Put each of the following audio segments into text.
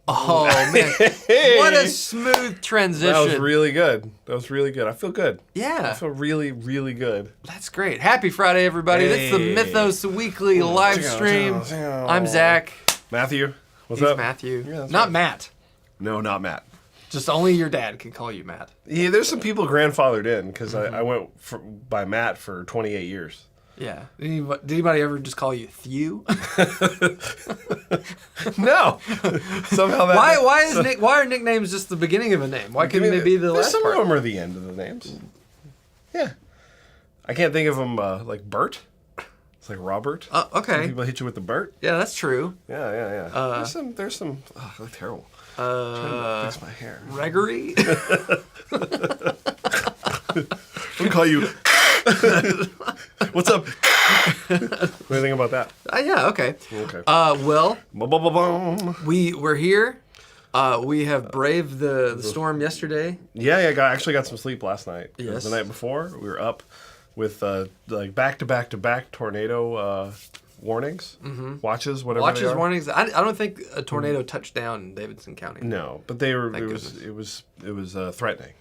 Oh, man. What a smooth transition. That was really good. I feel good. Yeah. I feel really, really good. That's great. Happy Friday, everybody. Hey. This is the Mythos Weekly live stream. I'm Zach. Matthew, what's He's up? Matthew. Yeah, that's Not right. Matt. No, not Matt. Just only your dad can call you Matt. Yeah, there's some people grandfathered in because I went by Matt for 28 years. Yeah. Did anybody ever just call you Thew? No. Somehow that. Why are nicknames just the beginning of a name? Why couldn't they be the last Some part? of them are the end of the names. Yeah. I can't think of them like Bert. It's like Robert. Okay. People hit you with the Bert. Yeah, that's true. Yeah. There's some. Oh, I look terrible. I'm trying to fix my hair. Gregory? Let me call you. What's up? What do you think about that? Yeah, okay. Okay. Well, Ba-ba-ba-bum. we're here. We have braved the storm yesterday. Yeah. Actually got some sleep last night. 'Cause Yes. The night before, we were up with like back-to-back tornado warnings, watches, whatever. Watches, they are. warnings. I don't think a tornado touched down in Davidson County. No, but they were. Thank It was threatening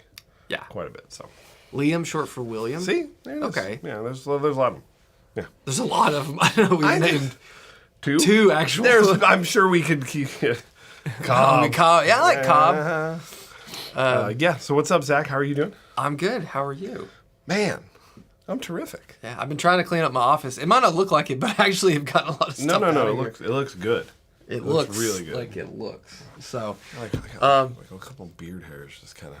Yeah. quite a bit. So Liam, short for William. see, there it is. Okay. Yeah, there's a lot of them. Yeah, There's a lot of them. I know we've named two. two actual. I'm sure we could keep. Cobb. Cobb. Yeah, I like Cobb. Yeah. So what's up, Zach? How are you doing? I'm good. How are you? Man, I'm terrific. Yeah, I've been trying to clean up my office. It might not look like it, but I actually have gotten a lot of stuff. No. out of It here. looks good. It looks really good. like it looks. So Like a couple beard hairs just kind of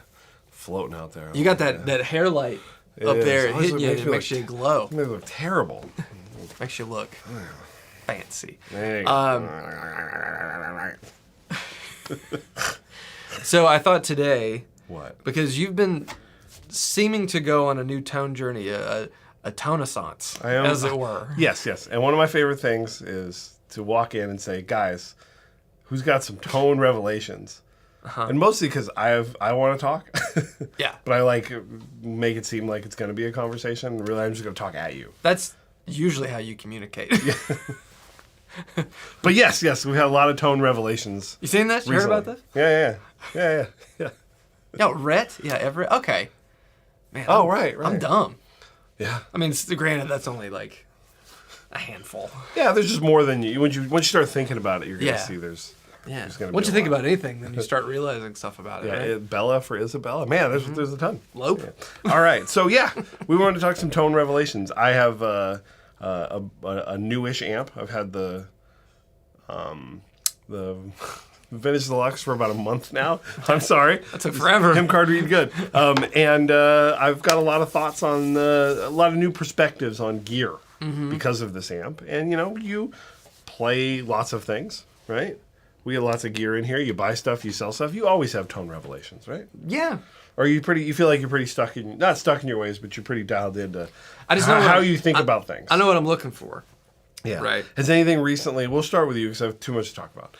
floating out there. you got that hair light up is. there Always hitting you, and makes it me makes look- you glow. They look terrible. Makes you look fancy. Hey. So I thought today, What? because you've been seeming to go on a new tone journey, a tonaissance, I am- as it were. Yes. And one of my favorite things is to walk in and say, guys, who's got some tone revelations? And mostly because I want to talk. Yeah. But I like make it seem like it's going to be a conversation. And really, I'm just going to talk at you. That's usually how you communicate. But yes, we've had a lot of tone revelations. You seen this? You heard about this? Yeah. Yeah, Rhett? Yeah, Everett? Okay. Man, Oh, right. I'm dumb. Yeah. I mean, granted, that's only like a handful. Yeah, there's just more than you. Once you start thinking about it, you're going to Yeah. see there's Yeah. gonna be Once a you think lot. about anything, then you start realizing stuff about it. Yeah, Right? Bella for Isabella. Man, there's a ton. Lope. Yeah. All right, so yeah, we wanted to talk some tone revelations. I have a newish amp. I've had the Vintage Deluxe for about a month now. I'm sorry. That took forever. Him card read good. And I've got a lot of thoughts on a lot of new perspectives on gear because of this amp. And you play lots of things, right? We get lots of gear in here. You buy stuff, you sell stuff. You always have tone revelations, right? Yeah. Or you feel like you're pretty not stuck in your ways, but you're pretty dialed into I just know how you think about things. I know what I'm looking for. Yeah. Right. Has anything recently? We'll start with you because I have too much to talk about.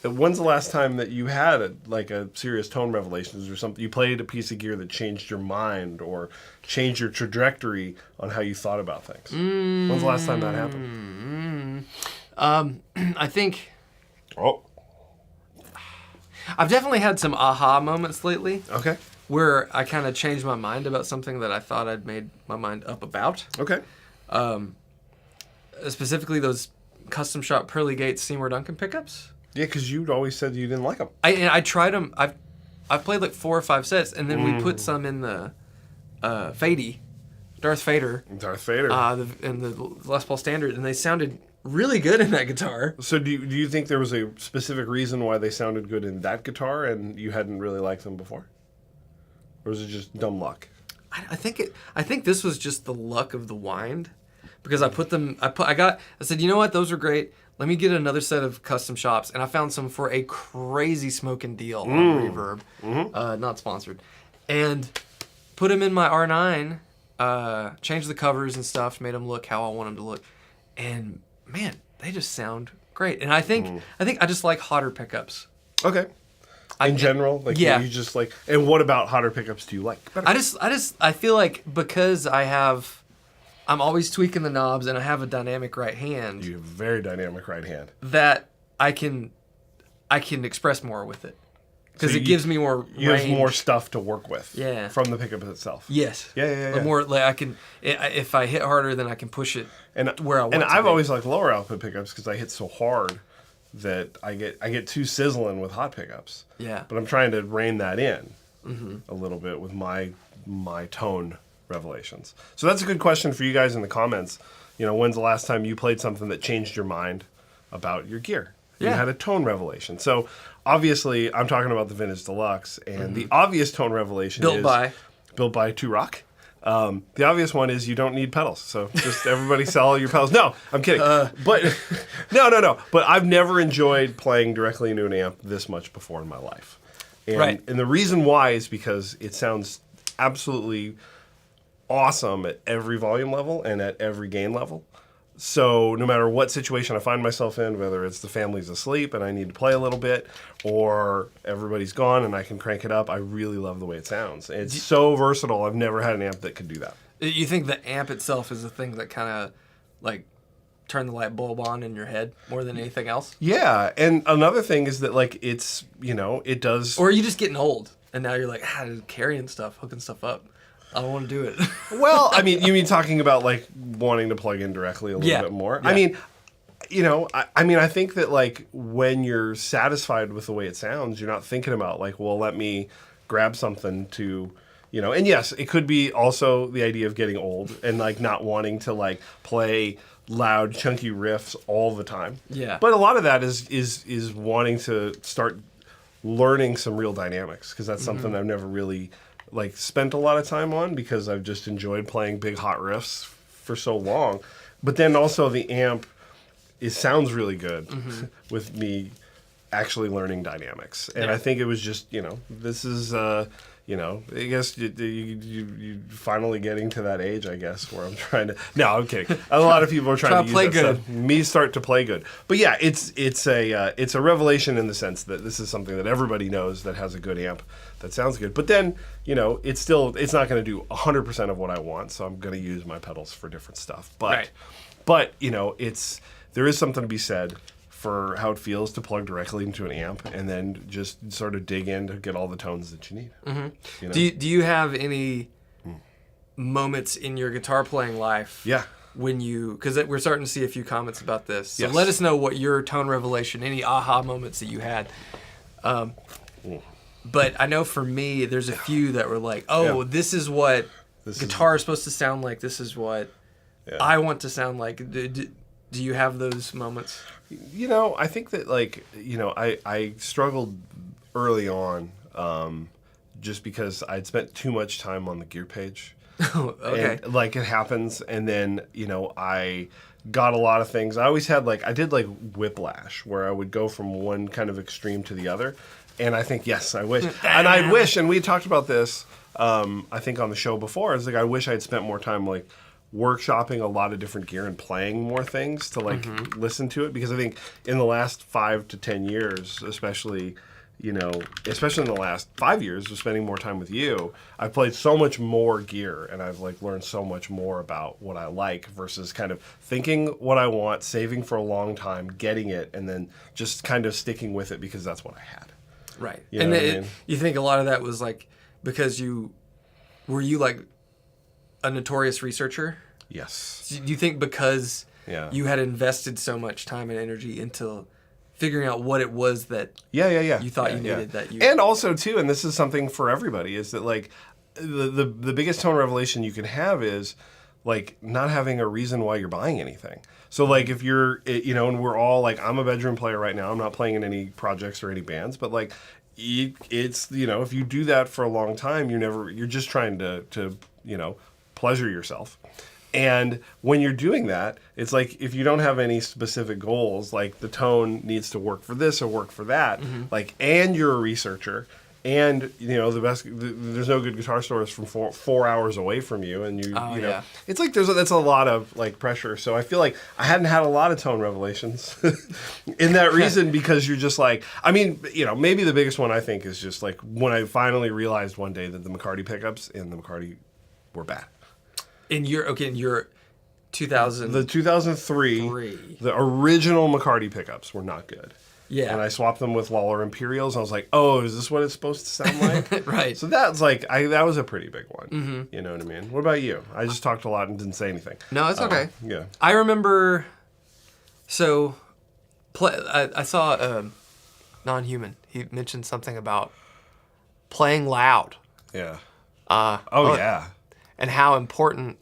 When's the last time that you had a serious tone revelations or something? You played a piece of gear that changed your mind or changed your trajectory on how you thought about things. When's the last time that happened? I think Oh, I've definitely had some aha moments lately okay, where I kind of changed my mind about something that I thought I'd made my mind up about. okay. Specifically, those custom shop Pearly Gates Seymour Duncan pickups. Yeah, because you'd always said you didn't like them. I tried them. I've played like 4 or 5 sets, and then we put some in the Fady, Darth Vader, Darth Vader. and the Les Paul Standard, and they sounded really good in that guitar. So do you think there was a specific reason why they sounded good in that guitar and you hadn't really liked them before? Or was it just dumb luck? I think this was just the luck of the wind, because I said, you know what, those are great. Let me get another set of custom shops, and I found some for a crazy smoking deal on Reverb, not sponsored, and put them in my R9, changed the covers and stuff, made them look how I want them to look, and man, they just sound great. And I think I just like hotter pickups. Okay. In general, like yeah. you just like. And what about hotter pickups do you like better? I feel like because I'm always tweaking the knobs and I have a dynamic right hand. You have a very dynamic right hand. That I can I can express more with it. Because So it gives me more You have range. more stuff to work with. Yeah. From the pickup itself. Yes. Yeah. The more like I can, if I hit harder, then I can push it where I want. And to I've be. always liked lower output pickups because I hit so hard that I get too sizzling with hot pickups. Yeah. But I'm trying to rein that in a little bit with my tone revelations. So that's a good question for you guys in the comments. You know, when's the last time you played something that changed your mind about your gear? You had a tone revelation. So obviously, I'm talking about the Vintage Deluxe, and the obvious tone revelation is built by 2Rock. The obvious one is you don't need pedals. So just everybody sell your pedals. No, I'm kidding. But no. But I've never enjoyed playing directly into an amp this much before in my life. And, and the reason why is because it sounds absolutely awesome at every volume level and at every gain level. So no matter what situation I find myself in, whether it's the family's asleep and I need to play a little bit, or everybody's gone and I can crank it up, I really love the way it sounds. It's so versatile. I've never had an amp that could do that. You think the amp itself is the thing that kind of like turn the light bulb on in your head more than anything else? Yeah, and another thing is that like it's, you know, it does. Or are you just getting old and now you're like, carrying stuff, hooking stuff up. I don't want to do it. Well, I mean, you mean talking about like wanting to plug in directly a little bit more? Yeah. I mean, you know, I think that like when you're satisfied with the way it sounds, you're not thinking about like, well, let me grab something to, you know, and yes, it could be also the idea of getting old and like not wanting to like play loud, chunky riffs all the time. Yeah. But a lot of that is wanting to start learning some real dynamics because that's something I've never really like spent a lot of time on because I've just enjoyed playing big hot riffs for so long. But then also the amp, it sounds really good with me actually learning dynamics. And I think it was just, you know, this is, you know, I guess you finally getting to that age, I guess, where I'm trying to. No, I'm kidding. A lot of people are trying to use play that good. stuff. Me start to play good. But yeah, it's a revelation in the sense that this is something that everybody knows that has a good amp that sounds good. But then, you know, it's not going to do 100% of what I want, so I'm going to use my pedals for different stuff. But you know, there is something to be said for how it feels to plug directly into an amp and then just sort of dig in to get all the tones that you need. You know? Do you have any moments in your guitar playing life? Yeah. When because we're starting to see a few comments about this. So Yes. let us know what your tone revelation, any aha moments that you had. But I know for me, there's a few that were like, this is what guitar is supposed to sound like. This is what I want to sound like. Do you have those moments? You know, I think that, like, you know, I struggled early on just because I'd spent too much time on the gear page. Okay. And, like, it happens, and then, you know, I got a lot of things. I always had, like, I did, like, whiplash, where I would go from one kind of extreme to the other. And I think, yes, I wish. And I'd wish, and we talked about this, I think, on the show before. It's like, I wish I'd spent more time, like, workshopping a lot of different gear and playing more things to like listen to it, because I think in the last 5 to 10 years, especially in the last 5 years of spending more time with you, I've played so much more gear and I've like learned so much more about what I like versus kind of thinking what I want, saving for a long time, getting it, and then just kind of sticking with it because that's what I had. Right. You know and what I mean? You think a lot of that was like because were you like a notorious researcher? Yes. Do you think because you had invested so much time and energy into figuring out what it was that you thought you needed that you... And also, too, and this is something for everybody, is that, like, the biggest tone revelation you can have is, like, not having a reason why you're buying anything. So, like, if you're, you know, and we're all, like, I'm a bedroom player right now. I'm not playing in any projects or any bands, but, like, it's, you know, if you do that for a long time, you're just trying to you know, pleasure yourself. And when you're doing that, it's like if you don't have any specific goals, like the tone needs to work for this or work for that, like, and you're a researcher, and you know there's no good guitar stores from 4 hours away from you, and you know it's like that's a lot of like pressure. So I feel like I hadn't had a lot of tone revelations in that reason, because you're just like, I mean, you know, maybe the biggest one I think is just like when I finally realized one day that the McCarty pickups in the McCarty were bad. In your 2000... The 2003, the original McCarty pickups were not good. Yeah. And I swapped them with Lawler Imperials. I was like, oh, is this what it's supposed to sound like? Right. So that's like, that was a pretty big one. Mm-hmm. You know what I mean? What about you? I just talked a lot and didn't say anything. No, it's okay. Yeah. I remember, so I saw Non-Human. He mentioned something about playing loud. Yeah. Oh, yeah. And how important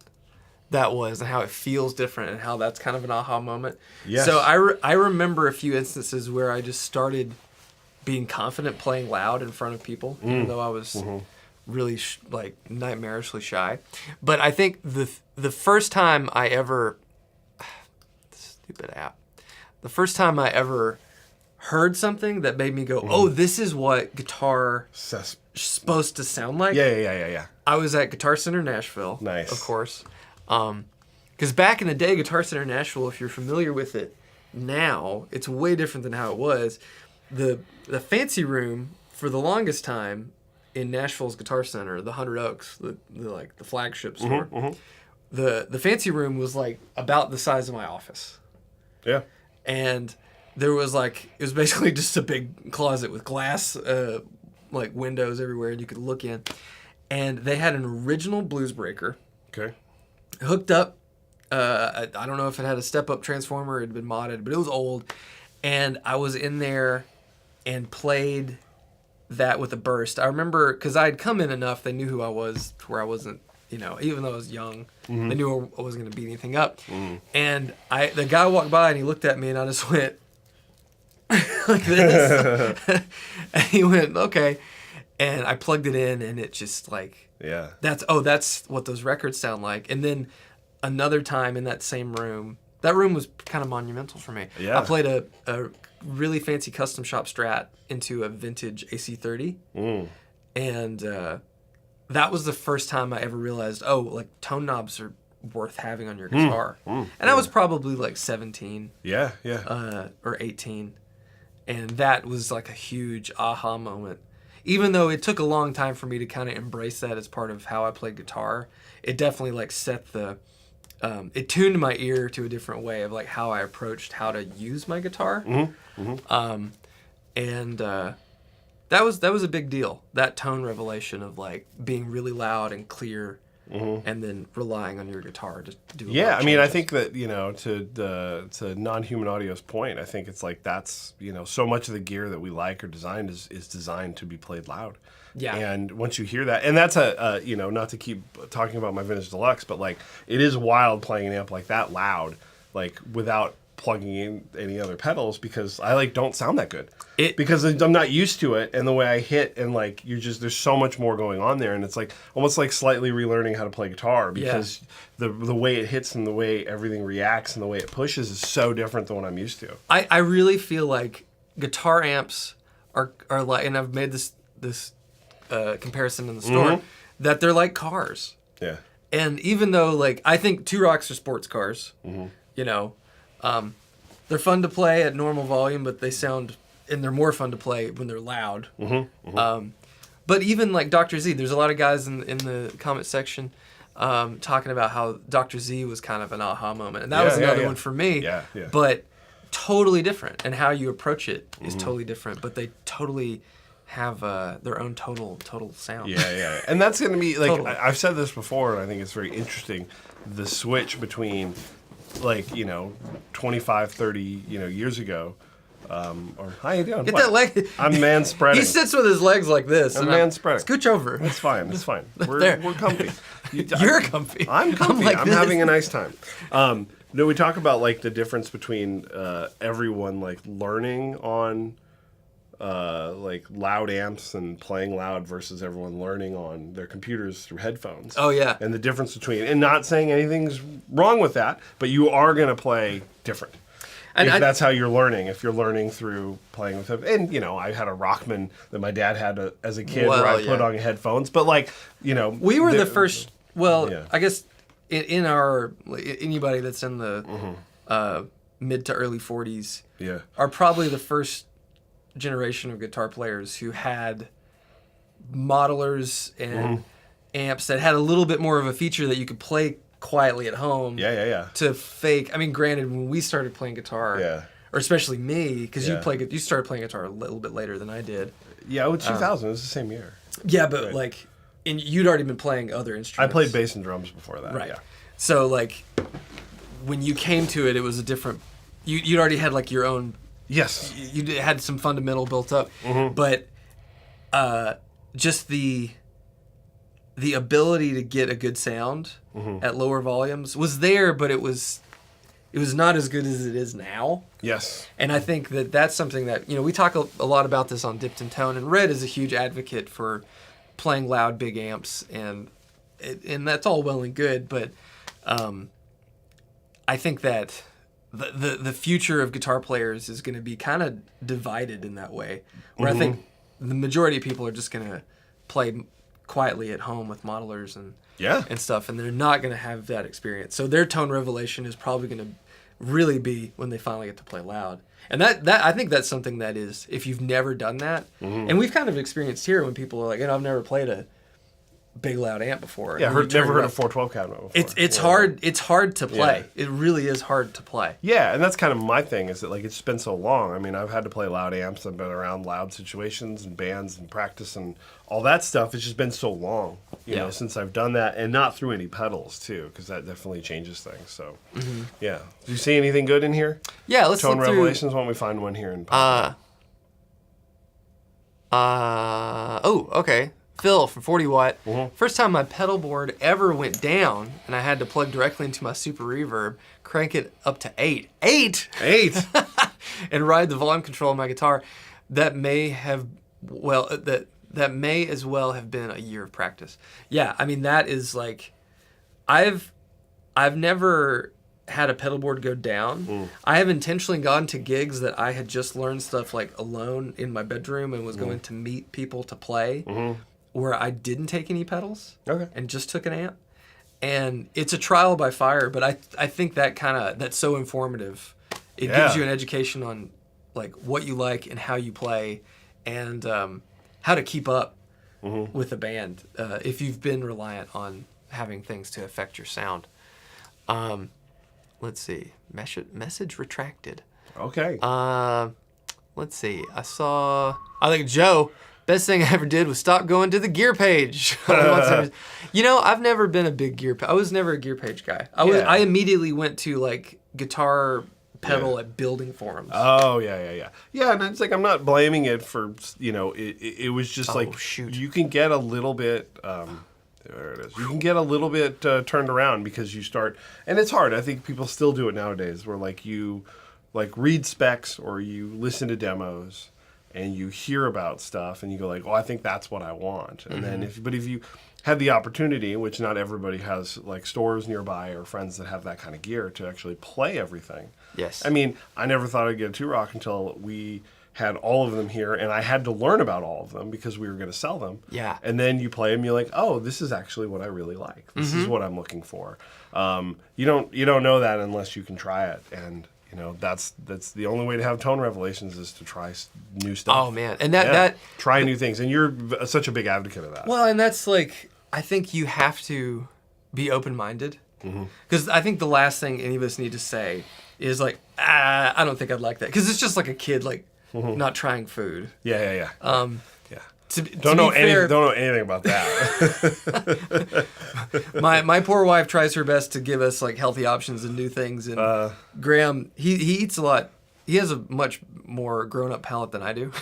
that was and how it feels different and how that's kind of an aha moment. Yes. So I remember a few instances where I just started being confident playing loud in front of people, even though I was really nightmarishly shy. But I think the first time I ever stupid app. The first time I ever heard something that made me go, "Oh, this is what guitar supposed to sound like." Yeah. I was at Guitar Center Nashville, Nice. of course. Because back in the day, Guitar Center Nashville, if you're familiar with it now, it's way different than how it was. The fancy room for the longest time in Nashville's Guitar Center, the 100 Oaks, the flagship store. The fancy room was like about the size of my office. Yeah. And there was it was basically just a big closet with glass windows everywhere and you could look in. And they had an original blues breaker. Okay. Hooked up. I don't know if it had a step-up transformer. It had been modded, but it was old. And I was in there and played that with a burst. I remember, because I had come in enough, they knew who I was, to where I wasn't, even though I was young, they knew I wasn't going to beat anything up. And the guy walked by and he looked at me and I just went like this. And he went, okay. And I plugged it in and it just yeah. That's what those records sound like. And then another time in that same room, that room was kind of monumental for me. Yeah. I played a really fancy custom shop Strat into a vintage AC30. And that was the first time I ever realized, tone knobs are worth having on your guitar. And I was probably 17. Yeah. Or 18. And that was a huge aha moment. Even though it took a long time for me to kind of embrace that as part of how I played guitar, it definitely set the, it tuned my ear to a different way of how I approached how to use my guitar. And that was a big deal. That tone revelation of being really loud and clear, and then relying on your guitar to do. Yeah, I mean, I think that to Non-Human Audio's point, I think it's that's so much of the gear that we like or designed is designed to be played loud. Yeah. And once you hear that, and that's not to keep talking about my Vintage Deluxe, but it is wild playing an amp like that loud, without plugging in any other pedals, because I don't sound that good. Because I'm not used to it, and the way I hit, and there's so much more going on there, and it's almost slightly relearning how to play guitar, because the way it hits and the way everything reacts and the way it pushes is so different than what I'm used to. I really feel like guitar amps are and I've made this comparison in the store, that they're like cars. Yeah. And even though I think Two Rocks are sports cars, they're fun to play at normal volume, but they're more fun to play when they're loud. But even Dr. Z, there's a lot of guys in the comment section talking about how Dr. Z was kind of an aha moment. And that was another one for me. Yeah. But totally different. And how you approach it is totally different. But they totally have their own total sound. Yeah. And that's going to be, Totally. I've said this before, and I think it's very interesting, the switch between 25, 30, years ago. Or how you doing? Get that leg. I'm man spreading. He sits with his legs like this. I'm man spreading. Scooch over. It's fine. There. We're comfy. You're comfy. I'm comfy. I'm this. having a nice time. We talk about the difference between everyone learning on loud amps and playing loud versus everyone learning on their computers through headphones. Oh yeah. And the difference between, and not saying anything's wrong with that, but you are going to play different. And that's how you're learning. If you're learning through playing with it, and I had a Rockman that my dad had as a kid where I put on headphones, but we were the first. Well, yeah. I guess in our anybody that's in the mid to early 40s, are probably the first generation of guitar players who had modelers and amps that had a little bit more of a feature that you could play quietly at home. Yeah. To fake. I mean, granted, when we started playing guitar, or especially me, because Yeah. you started playing guitar a little bit later than I did. Yeah, it was 2000. It was the same year. Yeah, but like, and you'd already been playing other I instruments. played bass and drums before that. Right. Yeah. So like, when you came to it, it was a different. You'd already had like your own. Yes. You had some fundamental built up, but just the ability to get a good sound at lower volumes was there, but it was not as good as it is now. Yes. And I think that that's something that, we talk a lot about this on Dipped in Tone, and Red is a huge advocate for playing loud, big amps, and that's all well and good, but I think that the future of guitar players is going to be kind of divided in that way, where I think the majority of people are just going to play quietly at home with modelers and stuff, and they're not going to have that experience. So their tone revelation is probably going to really be when they finally get to play loud. And that I think that's something that is, if you've never done that, and we've kind of experienced here when people are like, I've never played a big loud amp before. Yeah, never heard a 412 cabinet before. It's hard. It's hard to play. Yeah. It really is hard to play. Yeah, and that's kind of my thing, is that like it's been so long. I mean, I've had to play loud amps. I've been around loud situations and bands and practice and all that stuff. It's just been so long, you know, since I've done that, and not through any pedals too, because that definitely changes things. So, yeah. Do you see anything good in here? Yeah, let's Tone look Revelations. Why don't we find one here in? Oh, okay. Phil from 40 Watt. First time my pedal board ever went down, and I had to plug directly into my Super Reverb, crank it up to 8. 8! And ride the volume control on my guitar. That may have, that may as well have been a year of practice. Yeah, I mean, that is like, I've never had a pedal board go down. I have intentionally gone to gigs that I had just learned stuff like alone in my bedroom and was going to meet people to play, where I didn't take any pedals and just took an amp. And it's a trial by fire, but I think that's so informative. It gives you an education on like what you like and how you play, and how to keep up with a band if you've been reliant on having things to affect your sound. Let's see. Message retracted. Okay. Let's see. I think Joe, best thing I ever did was stop going to the gear page. I've never been a big gear page. I was never a gear page guy. I immediately went to like guitar pedal at building forums. Oh, yeah. Yeah, and it's like, I'm not blaming it for, it was just you can get a little bit, there it is. You can get a little bit turned around because you start, and it's hard. I think people still do it nowadays, where like you read specs or you listen to demos and you hear about stuff and you go like, oh, I think that's what I want. And then if you have the opportunity, which not everybody has, like stores nearby or friends that have that kind of gear to actually play everything. Yes. I mean, I never thought I'd get a 2-Rock until we had all of them here, and I had to learn about all of them because we were going to sell them. Yeah. And then you play them, you're like, oh, this is actually what I really like. This is what I'm looking for. You don't know that unless you can try it, and that's the only way to have tone revelations is to try new stuff. Oh man, and that try new things, and you're such a big advocate of that. Well, and that's like, I think you have to be open-minded, because I think the last thing any of us need to say is like, I don't think I'd like that, because it's just like a kid like not trying food. Yeah. Don't know anything about that. My poor wife tries her best to give us like healthy options and new things, and Graham, he eats a lot. He has a much more grown-up palate than I do.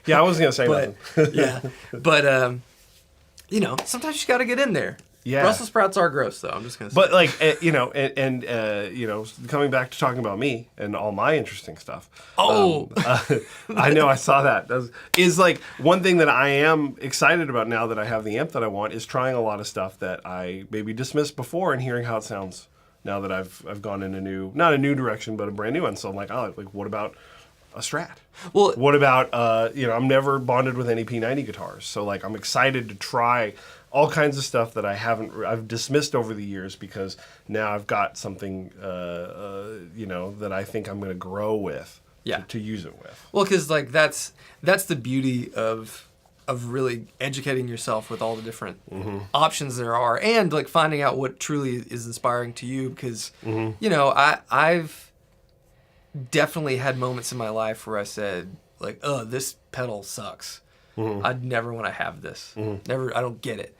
Yeah, I wasn't gonna say nothing. Yeah, but sometimes you got to get in there. Yeah. Brussels sprouts are gross, though. I'm just gonna say. But like, coming back to talking about me and all my interesting stuff. Oh, I know, I saw that. Is like one thing that I am excited about now that I have the amp that I want is trying a lot of stuff that I maybe dismissed before and hearing how it sounds now that I've gone in not a new direction, but a brand new one. So I'm like, what about a Strat? Well, what about I'm never bonded with any P90 guitars, so like I'm excited to try all kinds of stuff that I've dismissed over the years, because now I've got something that I think I'm going to grow with to use it with. Well, because like that's the beauty of really educating yourself with all the different options there are, and like finding out what truly is inspiring to you, because I've definitely had moments in my life where I said, like, oh, this pedal sucks. I'd never want to have this. Never, I don't get it.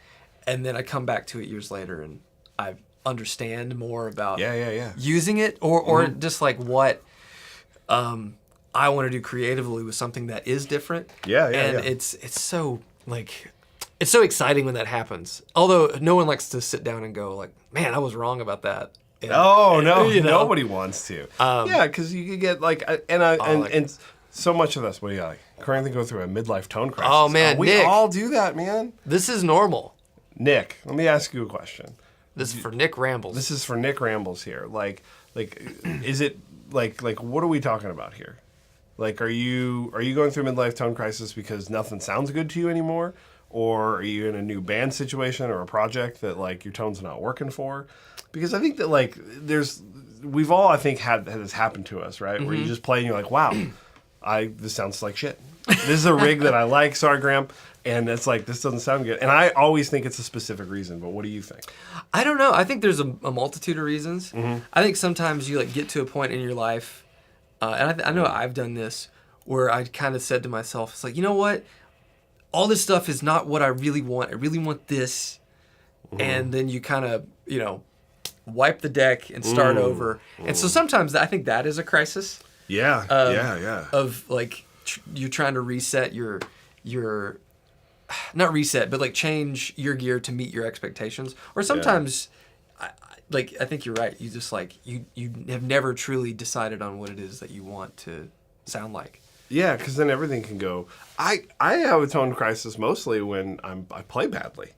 And then I come back to it years later and I understand more about using it or just like what I want to do creatively with something that is different. And it's so like it's so exciting when that happens. Although no one likes to sit down and go like, man, I was wrong about that. And, nobody wants to. Because you could get like and so much of us, currently go through a midlife tone crisis. Oh man, we all do that, man. This is normal. Nick, let me ask you a question. This is for Nick Rambles. This is for Nick Rambles here. Like, is it like what are we talking about here? Like, are you going through a midlife tone crisis because nothing sounds good to you anymore, or are you in a new band situation or a project that like your tone's not working for? Because I think that like we've all I think had this happen to us, right? Where you just play and you're like, wow, this sounds like shit. This is a rig that I like. Sorry, Graham. And it's like, this doesn't sound good. And I always think it's a specific reason, but what do you think? I don't know. I think there's a multitude of reasons. I think sometimes you like get to a point in your life, and I know I've done this, where I kind of said to myself, it's like, you know what? All this stuff is not what I really want. I really want this. And then you kind of, wipe the deck and start over. And so sometimes I think that is a crisis. Of like, you're trying to reset your not reset, but like change your gear to meet your expectations. Or sometimes, I think you're right. You just like you have never truly decided on what it is that you want to sound like. Yeah, because then everything can go. I have a tone crisis mostly when I play badly.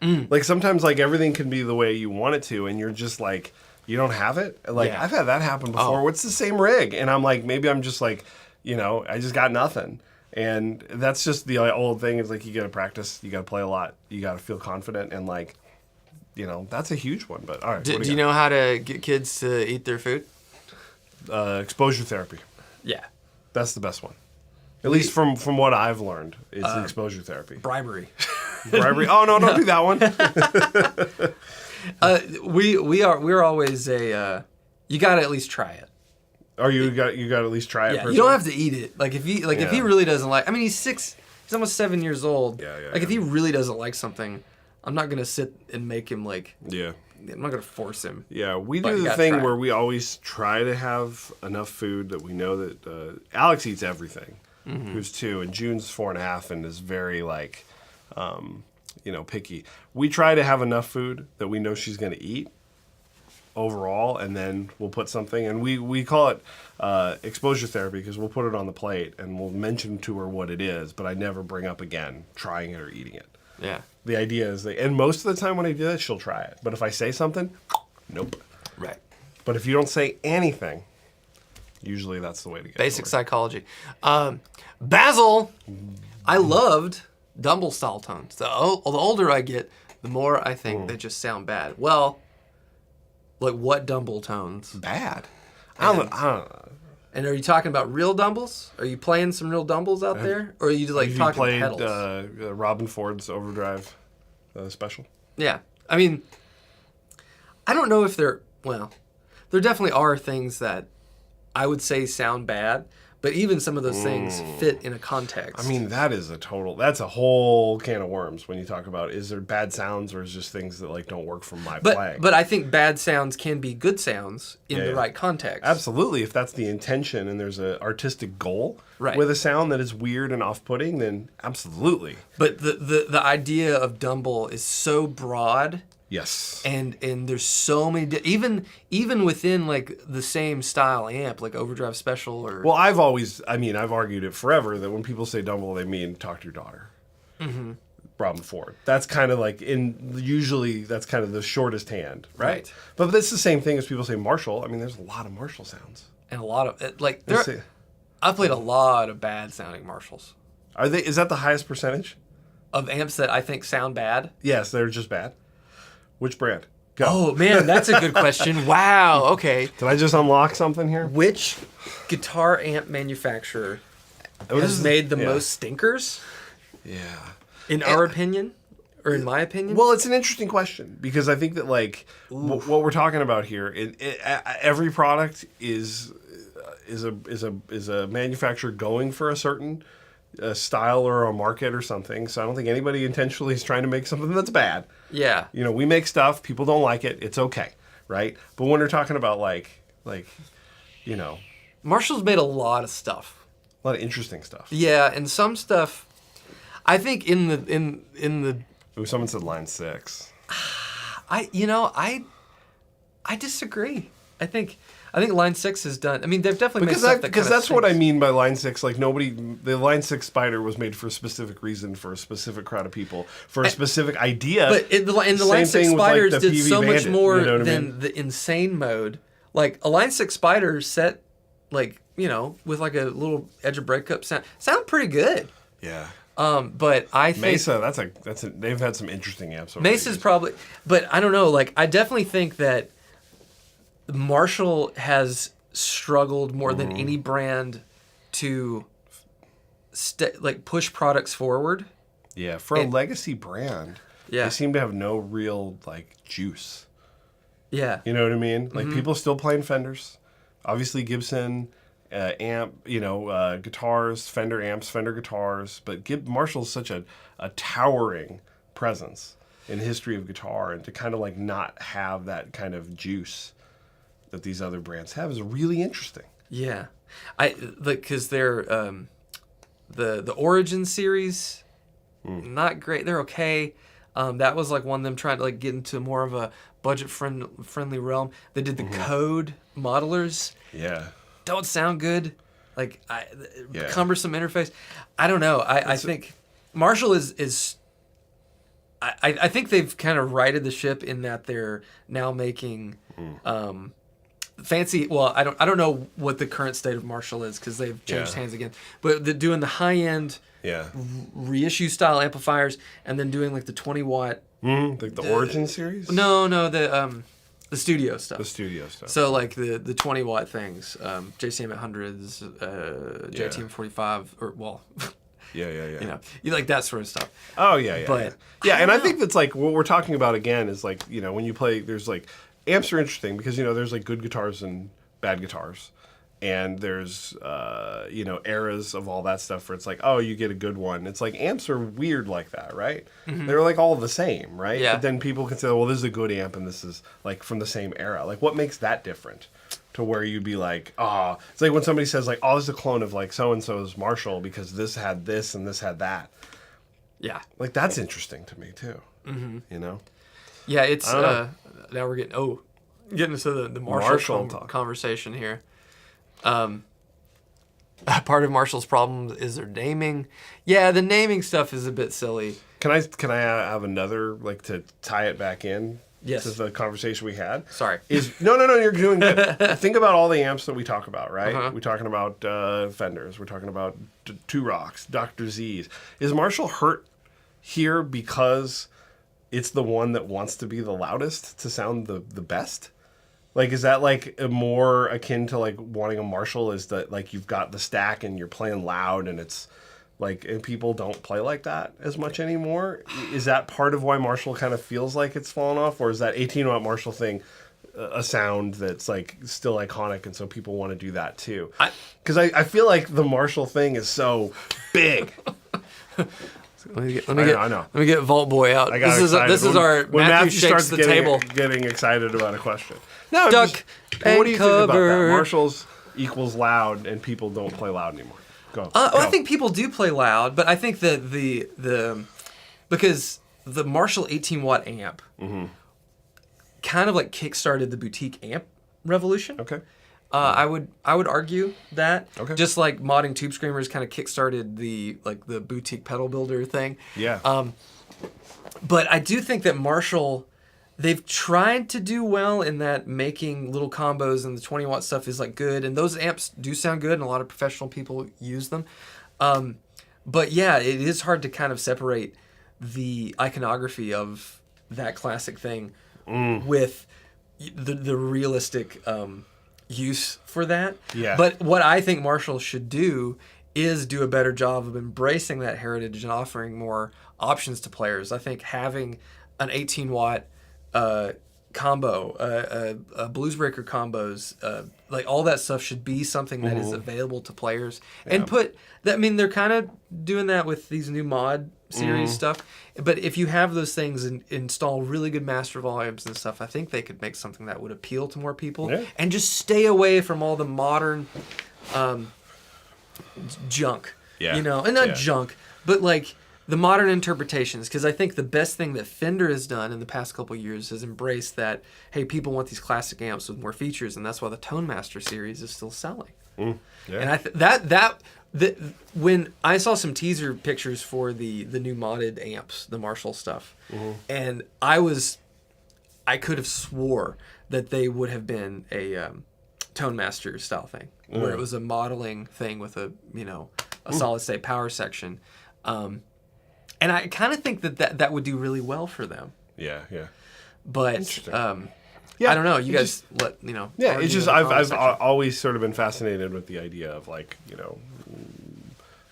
Like sometimes like everything can be the way you want it to, and you're just like you don't have it. Like I've had that happen before. It's the same rig, and I'm like maybe I'm just like I just got nothing. And that's just the old thing is like you got to practice, you got to play a lot, you got to feel confident, and like, that's a huge one. But all right, do you know how to get kids to eat their food? Exposure therapy. Yeah, that's the best one. At least from what I've learned, it's exposure therapy. Bribery. Oh no, don't do that one. We're always you got to at least try it. Or you got to at least try it. Yeah, you don't have to eat it. Like if he really doesn't like, I mean he's 6, he's almost 7 years old. If he really doesn't like something, I'm not gonna sit and make him like. Yeah. I'm not gonna force him. Yeah, we do the thing where we always try to have enough food that we know that Alex eats everything. Who's 2 and June's 4.5 and is very like, picky. We try to have enough food that we know she's gonna eat. Overall, and then we'll put something, and we call it exposure therapy because we'll put it on the plate and we'll mention to her what it is, but I never bring up again trying it or eating it. Yeah. The idea is and most of the time when I do that, she'll try it. But if I say something, nope. Right. But if you don't say anything, usually that's the way to get basic psychology. Basil, I loved Dumble style tones. The older I get, the more I think they just sound bad. Well. Like what Dumble tones? Bad. I don't know. And are you talking about real Dumbles? Are you playing some real Dumbles out there? Or are you like talking pedals? You played Robin Ford's Overdrive special? Yeah. I mean, I don't know if there definitely are things that I would say sound bad, but even some of those things fit in a context. I mean, that's a whole can of worms when you talk about is there bad sounds or is just things that like don't work from my playing. But I think bad sounds can be good sounds in the right context. Absolutely. If that's the intention and there's an artistic goal with a sound that is weird and off-putting, then absolutely. But the idea of Dumble is so broad. Yes. And there's so many even within like the same style amp like Overdrive Special or. Well, I've argued it forever that when people say Dumble, they mean talk to your daughter. Robin Ford. That's kind of like usually that's kind of the shortest hand, right? But it's the same thing as people say Marshall. I mean, there's a lot of Marshall sounds. And a lot of like I've played a lot of bad sounding Marshalls. Is that the highest percentage of amps that I think sound bad? Yes, they're just bad. Which brand? Go. Oh, man, that's a good question. Wow, okay. Did I just unlock something here? Which guitar amp manufacturer has made the most stinkers? Yeah. In our opinion? Or in my opinion? Well, it's an interesting question because I think that like what we're talking about here, every product is a manufacturer going for a certain style or a market or something. So I don't think anybody intentionally is trying to make something that's bad. Yeah. You know, we make stuff, people don't like it, it's okay, right? But when we're talking about like you know, Marshall's made a lot of stuff. a lot of interesting stuff. Yeah, and some stuff, I think in the Ooh, someone said line 6. I disagree. I think line 6 is done. I mean, they've definitely made stuff because that's what I mean by line 6. Like the line 6 spider was made for a specific reason, for a specific crowd of people, for a specific idea. But in the line 6 spiders did so much more than the insane mode. Like a line 6 spider set, like, you know, with like a little edge of breakup sound pretty good. Yeah. But I think Mesa, they've had some interesting amps. Mesa's probably, but I don't know. Like, I definitely think that Marshall has struggled more than any brand to push products forward. Yeah, for a legacy brand, yeah, they seem to have no real like juice. Yeah, you know what I mean. Like people still playing Fenders, obviously Gibson. Amp, guitars, Fender amps, Fender guitars, but Marshall's such a towering presence in the history of guitar, and to kind of like not have that kind of juice that these other brands have is really interesting. Yeah, because they're the Origin series, not great. They're okay. That was like one of them trying to like get into more of a budget friendly realm. They did the Code modelers. Yeah. Don't sound good, like cumbersome interface. I don't know. I think Marshall is. I think they've kind of righted the ship in that they're now making fancy. Well, I don't know what the current state of Marshall is because they've changed hands again. But they're doing the high end reissue style amplifiers, and then doing like the 20-watt. Like the Origin series. No, the studio stuff. The studio stuff. So like the 20-watt things, JCM 800s, JTM 45, or well, yeah. You know, you like that sort of stuff. Oh yeah. But and I think that's like what we're talking about again is like, you know, when you play, there's like amps are interesting because, you know, there's like good guitars and bad guitars, and there's eras of all that stuff where it's like, oh, you get a good one. It's like amps are weird like that, right? They're like all the same, right? Yeah. But then people can say, well, this is a good amp and this is like from the same era. Like what makes that different to where you'd be like, it's like when somebody says like, oh, this is a clone of like so-and-so's Marshall because this had this and this had that. Yeah. Like that's interesting to me too. You know? Yeah, it's now we're getting into the Marshall conversation here. Part of Marshall's problem is their naming. Yeah, the naming stuff is a bit silly. Can I have another, like, to tie it back in? Yes. To the conversation we had. Sorry. No, you're doing good. Think about all the amps that we talk about, right? We're talking about Fenders. We're talking about Two Rocks, Dr. Z's. Is Marshall hurt here because it's the one that wants to be the loudest to sound the best? Like, is that like more akin to like wanting a Marshall? Is that like you've got the stack and you're playing loud and it's like, and people don't play like that as much anymore? Is that part of why Marshall kind of feels like it's fallen off? Or is that 18-watt Marshall thing a sound that's like still iconic and so people want to do that too? Because I feel like the Marshall thing is so big. Let me get Vault Boy out. This is our when Matthew shakes the table. Getting excited about a question. No, Duck and what do you think about that? cover. Marshall's equals loud, and people don't play loud anymore. Go. I think people do play loud, but I think that because the Marshall 18-watt amp kind of like kickstarted the boutique amp revolution. Okay. I would argue that just like modding Tube Screamers kind of kickstarted the boutique pedal builder thing. Yeah. But I do think that Marshall, they've tried to do well in that making little combos, and the 20-watt stuff is like good, and those amps do sound good, and a lot of professional people use them. But yeah, it is hard to kind of separate the iconography of that classic thing with the realistic use for that. Yeah. But what I think Marshall should do is do a better job of embracing that heritage and offering more options to players. I think having an 18-watt combo, blues breaker combos, like all that stuff should be something that is available to players. And put that. I mean, they're kind of doing that with these new mod series stuff. But if you have those things and install really good master volumes and stuff, I think they could make something that would appeal to more people. Yeah. And just stay away from all the modern junk. Yeah. You know, and not junk, but like the modern interpretations, because I think the best thing that Fender has done in the past couple of years is embrace that, hey, people want these classic amps with more features, and that's why the Tone Master series is still selling. Yeah. And I when I saw some teaser pictures for the new modded amps, the Marshall stuff, and I could have swore that they would have been a Tone Master style thing, where it was a modeling thing with a solid state power section. And I kind of think that would do really well for them. Yeah. But I don't know. You guys let Yeah, it's just I've always sort of been fascinated with the idea of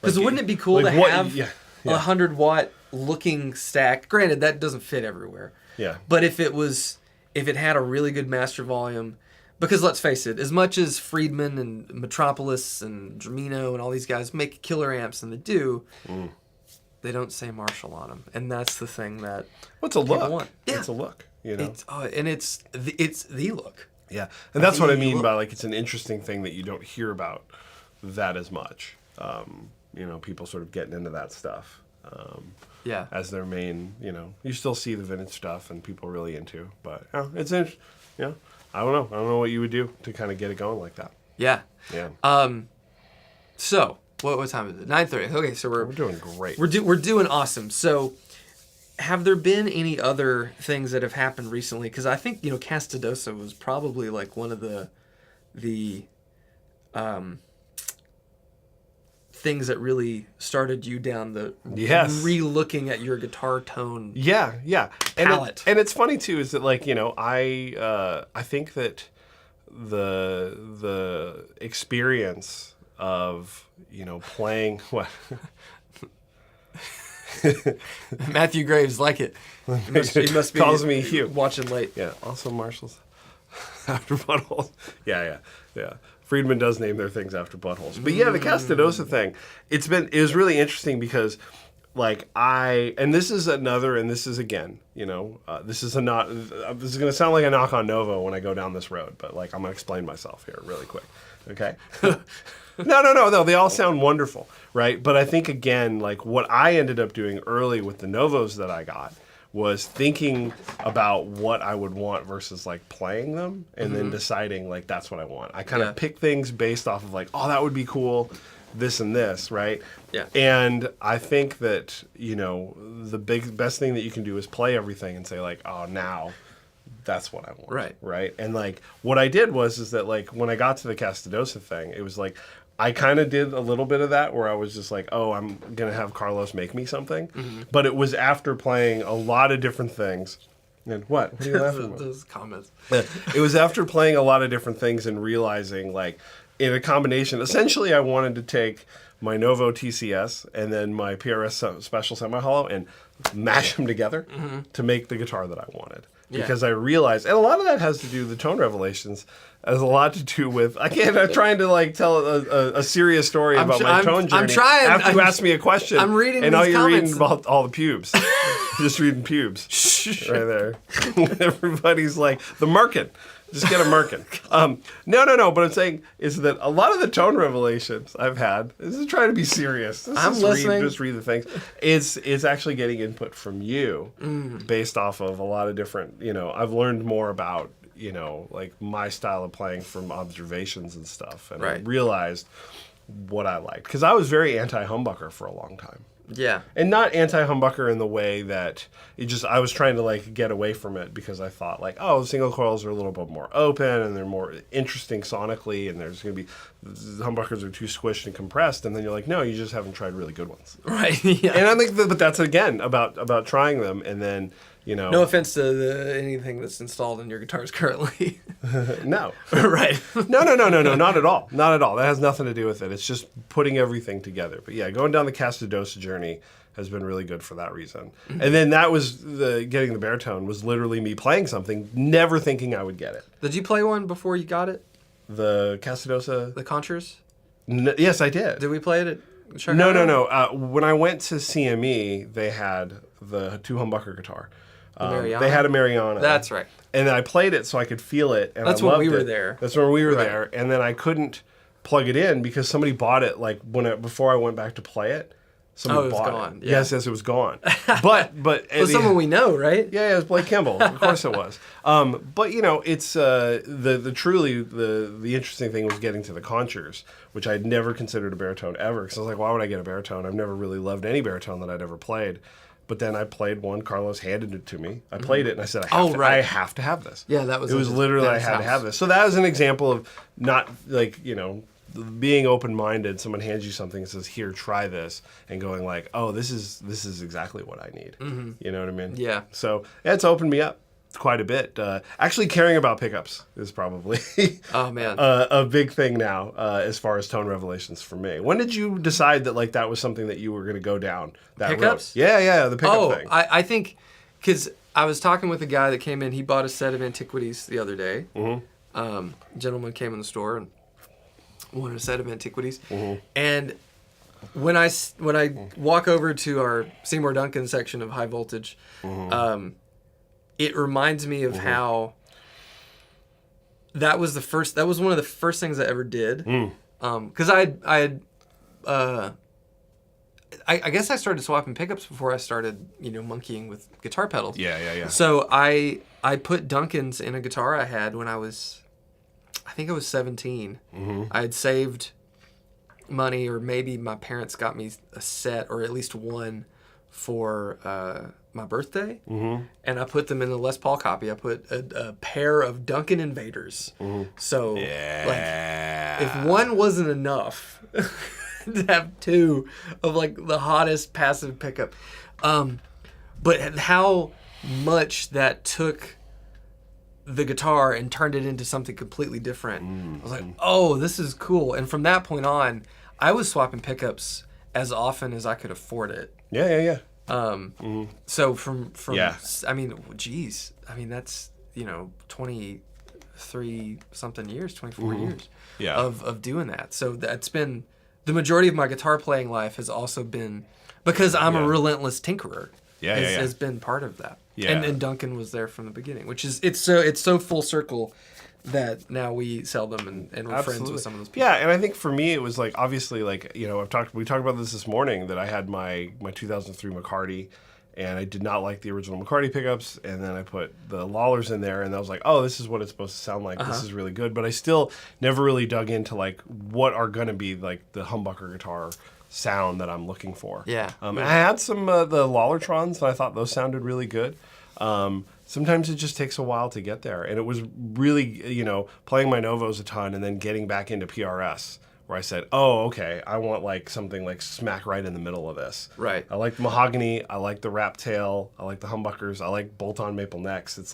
because wouldn't it be cool to have a 100-watt looking stack? Granted, that doesn't fit everywhere. Yeah. But if it had a really good master volume, because let's face it, as much as Friedman and Metropolis and Dramino and all these guys make killer amps, and they do. They don't say Marshall on them, and that's the thing that what's a look? Want. Yeah. It's a look, it's the look. Yeah, and that's what I mean by it's an interesting thing that you don't hear about that as much. People sort of getting into that stuff. As their main, you still see the vintage stuff and people really into, but it's interesting. I don't know what you would do to kind of get it going like that. Yeah. Yeah. So. What time is it? 9:30. Okay, so we're doing great. We're doing awesome. So, have there been any other things that have happened recently? Because I think Casadosa was probably like one of the things that really started you down the re-looking at your guitar tone. Yeah. Palette. And it's funny too, is that I think that the experience of playing what Matthew Graves like it. He must be calls me Hugh watching late. Yeah, also Marshall's after buttholes. Yeah. Friedman does name their things after buttholes. But the Casadosa thing, it was really interesting because this is again, this is going to sound like a knock on Novo when I go down this road, but I'm going to explain myself here really quick. Okay. No. They all sound wonderful, right? But I think again, what I ended up doing early with the Novos that I got was thinking about what I would want versus playing them, and then deciding that's what I want. I kind of pick things based off of that would be cool, this and this, right? Yeah. And I think that the best thing that you can do is play everything and say now. That's what I want. Right. And what I did is that when I got to the Casadosa thing, it was I kind of did a little bit of that where I was just I'm going to have Carlos make me something. But it was after playing a lot of different things. And what? What are you laughing at? Those comments. It was after playing a lot of different things and realizing in a combination, essentially I wanted to take my Novo TCS and then my PRS Special Semi-Hollow and mash them together to make the guitar that I wanted. Because I realized, and a lot of that has to do, the tone revelations has a lot to do with, I'm trying to tell a serious story about my tone journey. I'm trying. After you ask me a question. I'm reading and all you're comments. reading about all the pubes. Just reading pubes. Right there. Everybody's the Merkin. Just get a Merkin. No. But I'm saying is that a lot of the tone revelations I've had, this is trying to be serious. I'm listening. Just read the things. It's actually getting input from you based off of a lot of different, I've learned more about, my style of playing from observations and stuff. And I realized what I liked. Because I was very anti-humbucker for a long time. Yeah. And not anti-humbucker in the way that I was trying to get away from it because I thought single coils are a little bit more open and they're more interesting sonically and there's going to be, the humbuckers are too squished and compressed, and then you're no, you just haven't tried really good ones. Right. Yeah. And I think but that's again about trying them and then, No offense to anything that's installed in your guitars currently. No. Right. No, not at all. Not at all. That has nothing to do with it. It's just putting everything together. But going down the Casadosa journey has been really good for that reason. And then that was getting the baritone was literally me playing something, never thinking I would get it. Did you play one before you got it? The Casadosa? The Conchers? Yes, I did. Did we play it at Chicago? No. When I went to CME, they had the 2 humbucker guitar. They had a Mariana. That's right. And then I played it so I could feel it, and That's I when loved we were it. there. That's when we were Right. there, and then I couldn't plug it in because somebody bought it before I went back to play it. Somebody it was bought gone. it. Yeah. Yes, it was gone. But It was someone we know, right? yeah, it was Blake Kimball. Of course it was. But it's the truly the interesting thing was getting to the conchers, which I'd never considered a baritone ever. Because I was like, why would I get a baritone? I've never really loved any baritone that I'd ever played. But then I played one. Carlos handed it to me. I played it and I said, I have to have this. Yeah, that was. It was literally I had to have this. So that was an example of not being open-minded. Someone hands you something and says, "Here, try this," and going like, "Oh, this is exactly what I need." Mm-hmm. You know what I mean? Yeah. So it's opened me up quite a bit. Actually, caring about pickups is probably Oh man, a big thing now as far as tone revelations for me. When did you decide that that was something that you were going to go down that Pickups? road? Yeah, the pickup thing. I think because I was talking with a guy that came in. He bought a set of antiquities the other day. Mm-hmm. A gentleman came in the store and wanted a set of antiquities. Mm-hmm. And when I walk over to our Seymour Duncan section of high voltage, mm-hmm. It reminds me of mm-hmm. how that was one of the first things I ever did. Because I guess I started swapping pickups before I started, monkeying with guitar pedals. Yeah. So I put Duncans in a guitar I had when I think I was 17. Mm-hmm. I had saved money, or maybe my parents got me a set, or at least one, for my birthday. Mm-hmm. And I put them in a Les Paul copy. I put a pair of Duncan Invaders. Mm-hmm. So, if one wasn't enough, to have two of the hottest passive pickup. But how much that took the guitar and turned it into something completely different. I was like, oh, this is cool. And from that point on, I was swapping pickups as often as I could afford it. Yeah. So from yeah. I mean, geez. I mean, that's, 23 something years, 24 years of doing that. So that's been the majority of my guitar playing life has also been because I'm a relentless tinkerer. Has been part of that. Yeah. And Duncan was there from the beginning, which is it's so full circle that now we sell them and we're friends with some of those people. Yeah, and I think for me it was obviously we talked about this morning that I had my 2003 McCarty, and I did not like the original McCarty pickups, and then I put the Lawlers in there, and I was like, oh, this is what it's supposed to sound like. This is really good, but I still never really dug into what are going to be the humbucker guitar sound that I'm looking for. Yeah. I had some the Lawlertrons, and I thought those sounded really good. Sometimes it just takes a while to get there, and it was really playing my Novos a ton, and then getting back into PRS, where I said, oh, okay, I want something smack right in the middle of this. Right. I like the mahogany, I like the wrap tail, I like the humbuckers, I like bolt-on maple necks. It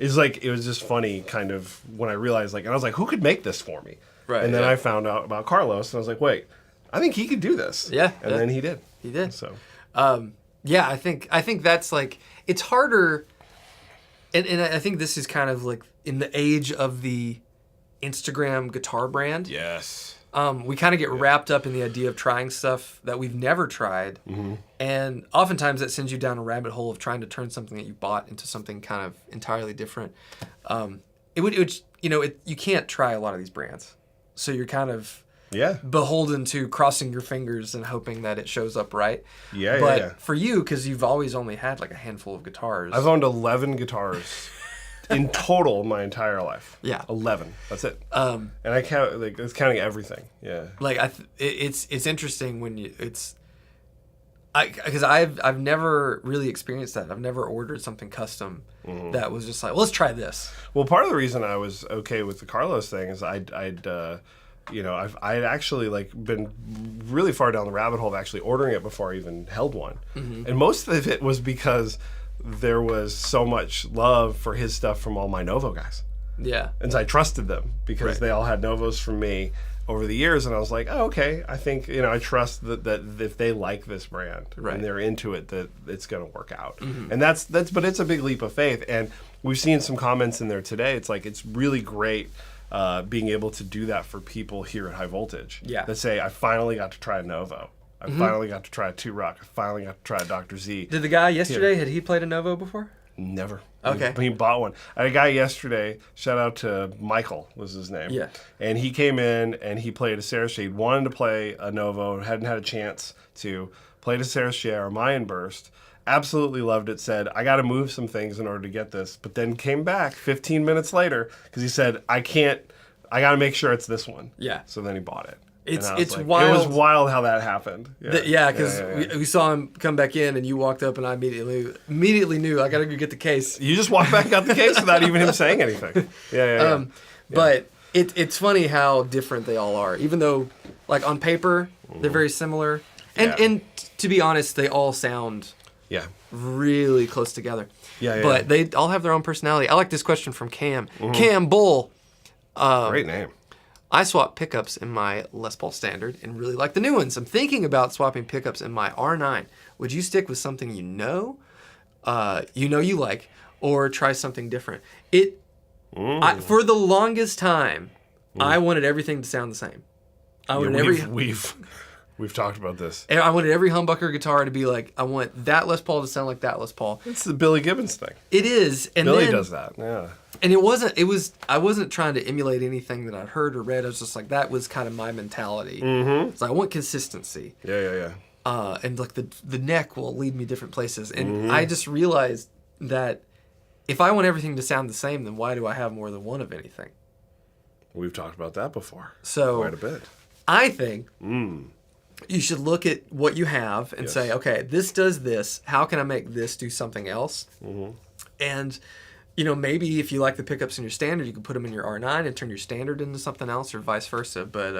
was just funny kind of when I realized and I was like, who could make this for me? Right. And then I found out about Carlos, and I was like, wait, I think he could do this. Yeah. And then he did. He did. So. Yeah, I think that's it's harder, and I think this is kind of in the age of the Instagram guitar brand. Yes. We kind of get wrapped up in the idea of trying stuff that we've never tried, and oftentimes that sends you down a rabbit hole of trying to turn something that you bought into something kind of entirely different. You can't try a lot of these brands, so you're kind of beholden to crossing your fingers and hoping that it shows up right. But for you, because you've always only had a handful of guitars. I've owned 11 guitars in total my entire life. Yeah. 11. That's it. And I count, it's counting everything. Yeah. It's interesting when because I've never really experienced that. I've never ordered something custom that was just let's try this. Well, part of the reason I was okay with the Carlos thing is I'd actually been really far down the rabbit hole of actually ordering it before I even held one. And most of it was because there was so much love for his stuff from all my Novo guys. Yeah. And so I trusted them because Right. they all had Novos from me over the years, and I was like, oh, okay, I think, I trust that if they like this brand Right. and they're into it, that it's going to work out. And that's but it's a big leap of faith. And we've seen some comments in there today. It's like, it's really great being able to do that for people here at High Voltage. Yeah. That say, I finally got to try a Novo. I finally got to try a 2-Rock. I finally got to try a Dr. Z. Did the guy yesterday, had he played a Novo before? Never. Okay. He bought one. I had a guy yesterday, shout out to Michael was his name. Yeah. And he came in and he played a Sarashade, wanted to play a Novo, hadn't had a chance to, played a Sarashade or Mayan Burst, absolutely loved it, said, I got to move some things in order to get this, but then came back 15 minutes later because he said, I got to make sure it's this one. Yeah. So then he bought it. It's like, wild. It was wild how that happened. Yeah, because we saw him come back in, and you walked up, and I immediately knew I got to go get the case. You just walked back and got the case without even him saying anything. Yeah. But it's funny how different they all are, even though, like, on paper, they're very similar. And to be honest, they all sound really close together. But they all have their own personality. I like this question from Cam. Cam Bull. Great name. I swap pickups in my Les Paul Standard and really like the new ones. I'm thinking about swapping pickups in my R9. Would you stick with something you know you like, or try something different? For the longest time, I wanted everything to sound the same. We've talked about this. I wanted every humbucker guitar to be like, I want that Les Paul to sound like that Les Paul. It's the Billy Gibbons thing. It is. And Billy does that, yeah. And I wasn't trying to emulate anything that I'd heard or read. I was just like, that was kind of my mentality. So I want consistency. Yeah. And like the neck will lead me different places. And I just realized that if I want everything to sound the same, then why do I have more than one of anything? We've talked about that before. So quite a bit. I think you should look at what you have and say, okay, this does this. How can I make this do something else? And maybe if you like the pickups in your standard, you can put them in your R9 and turn your standard into something else, or vice versa. But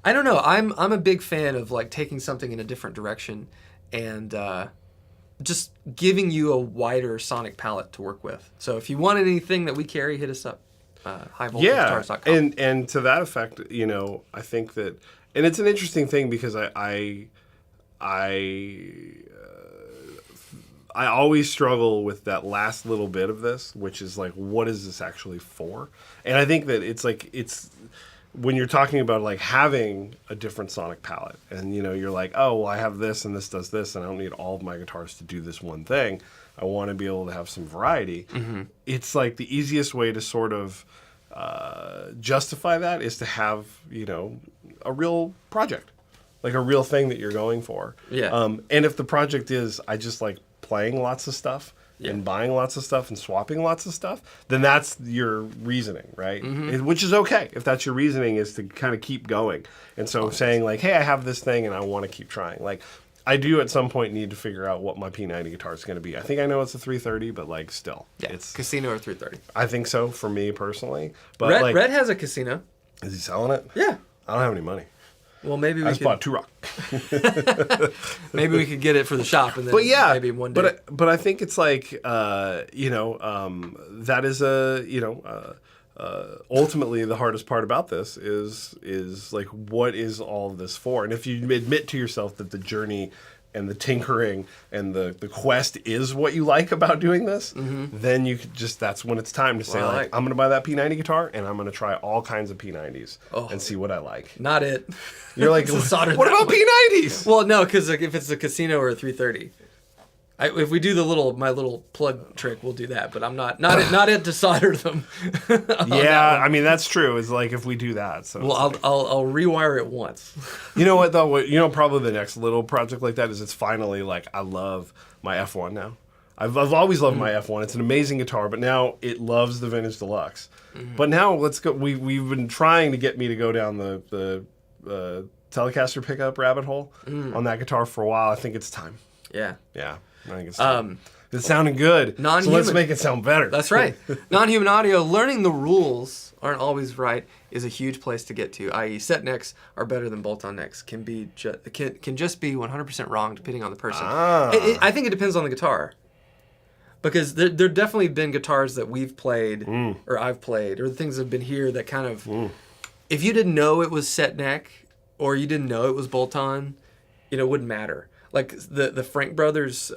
I don't know. I'm a big fan of like taking something in a different direction and just giving you a wider sonic palette to work with. So if you want anything that we carry, hit us up. highvoltageguitars.com. And to that effect, I think that, and it's an interesting thing because I always struggle with that last little bit of this, which is like, what is this actually for? And I think that it's when you're talking about like having a different sonic palette, and you're like, oh, well, I have this and this does this, and I don't need all of my guitars to do this one thing. I want to be able to have some variety. It's like the easiest way to sort of justify that is to have a real project, like a real thing that you're going for. And if the project is, I just like playing lots of stuff and buying lots of stuff and swapping lots of stuff, then that's your reasoning, right? Which is okay if that's your reasoning, is to kind of keep going. And so saying like, hey, I have this thing and I want to keep trying. Like, I do at some point need to figure out what my P90 guitar is going to be. I think I know it's a 330, but like still. It's Casino or 330. I think so for me personally. But Red has a Casino. Is he selling it? Yeah. I don't have any money. Well, maybe we I just bought 2-Rock. Maybe we could get it for the shop, and then maybe one day. But I think it's like that is ultimately the hardest part about this is like, what is all of this for? And if you admit to yourself that the journey and the tinkering and the quest is what you like about doing this, then you could that's when it's time to say, I'm going to buy that P90 guitar and I'm going to try all kinds of P90s and see what I like. Not it. You're like, what about P90s? Well, no, because like, if it's a Casino or a 330, if we do my little plug trick, we'll do that. But I'm not it to solder them. Yeah, I mean that's true. It's like if we do that. So well, I'll rewire it once. You know what though? Probably the next little project like that is it's finally like I love my F1 now. I've always loved my F1. It's an amazing guitar, but now it loves the Vintage Deluxe. But now let's go. We've been trying to get me to go down the Telecaster pickup rabbit hole on that guitar for a while. I think it's time. Yeah. I think it's time. It's sounding good. So let's make it sound better. That's right. Non-human audio, learning the rules aren't always right is a huge place to get to, i.e. set necks are better than bolt-on necks. Can just be 100% wrong depending on the person. I think it depends on the guitar. Because there definitely been guitars that we've played, or I've played, or the things that have been here that kind of, if you didn't know it was set neck, or you didn't know it was bolt-on, it wouldn't matter. Like the Frank Brothers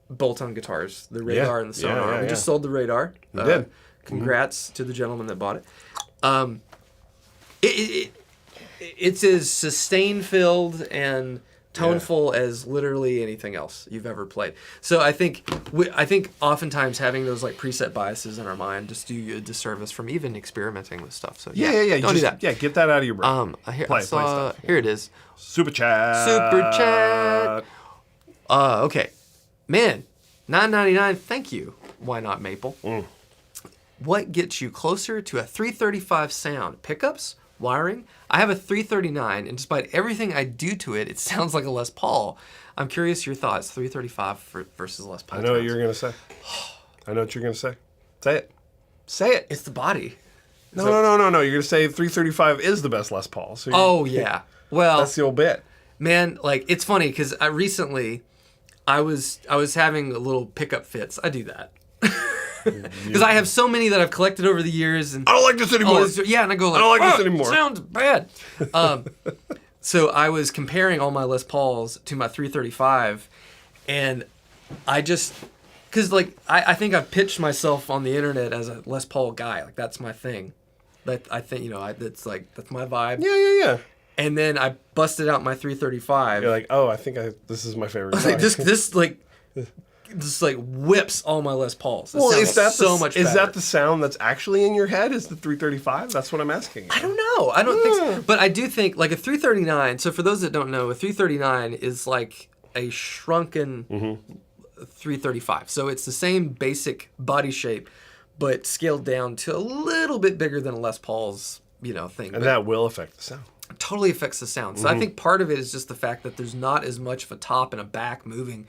bolt-on guitars, the Radar and the Sonar. We just sold the Radar. We did. Congrats to the gentleman that bought it. It's as sustain-filled and toneful as literally anything else you've ever played. So I think oftentimes having those like preset biases in our mind just do you a disservice from even experimenting with stuff. So yeah. Don't do that. Yeah, get that out of your brain. Play stuff. Here it is. Super chat. Okay, man, $9.99. Thank you. Why not Maple? What gets you closer to a 335 sound? Pickups? Wiring? I have a 339, and despite everything I do to it, it sounds like a Les Paul. I'm curious your thoughts. 335 versus Les Paul. I know what you're gonna say. I know what you're gonna say. Say it. Say it. It's the body. No. You're gonna say 335 is the best Les Paul. So yeah. Well, that's the old bit. Man, like it's funny because I was having a little pickup fits. I do that. Because I have so many that I've collected over the years, and I don't like this anymore. And I go like, I don't like this anymore. Sounds bad. So I was comparing all my Les Pauls to my 335, and I just, because like I think I've pitched myself on the internet as a Les Paul guy, like that's my thing. That I think that's my vibe. Yeah. And then I busted out my 335. You're like, I think this is my favorite. I was like, this whips all my Les Pauls. Is that so much better. Is that the sound that's actually in your head? Is the 335? That's what I'm asking. I don't know. I don't think so. But I do think like a 339. So for those that don't know, a 339 is like a shrunken 335. So it's the same basic body shape, but scaled down to a little bit bigger than a Les Paul's, thing. And that will affect the sound. Totally affects the sound. So I think part of it is just the fact that there's not as much of a top and a back moving.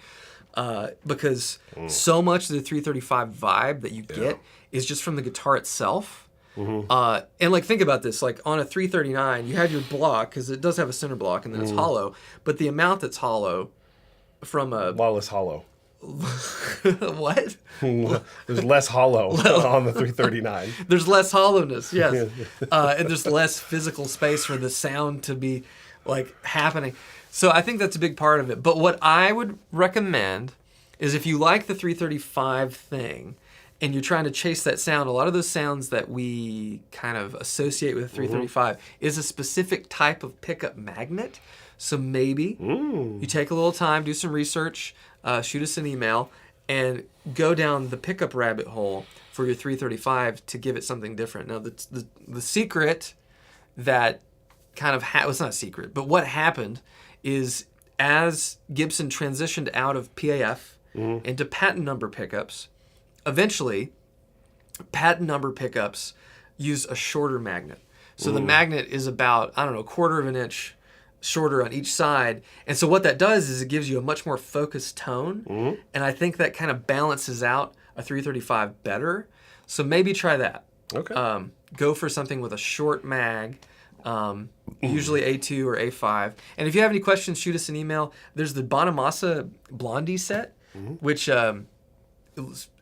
Because so much of the 335 vibe that you get is just from the guitar itself. And like think about this, like on a 339 you have your block, because it does have a center block and then it's hollow, but the amount that's hollow from a while it's hollow. What? There's less hollow on the 339. There's less hollowness, yes. And there's less physical space for the sound to be like happening. So I think that's a big part of it. But what I would recommend is if you like the 335 thing and you're trying to chase that sound, a lot of those sounds that we kind of associate with 335 is a specific type of pickup magnet. So maybe you take a little time, do some research, shoot us an email, and go down the pickup rabbit hole for your 335 to give it something different. Now, the secret that kind of it's not a secret, but what happened is as Gibson transitioned out of PAF into patent number pickups, eventually patent number pickups use a shorter magnet. So the magnet is about, a quarter of an inch shorter on each side. And so what that does is it gives you a much more focused tone. And I think that kind of balances out a 335 better. So maybe try that. Okay. Go for something with a short mag. Usually A2 or A5. And if you have any questions, shoot us an email. There's the Bonamassa Blondie set, which it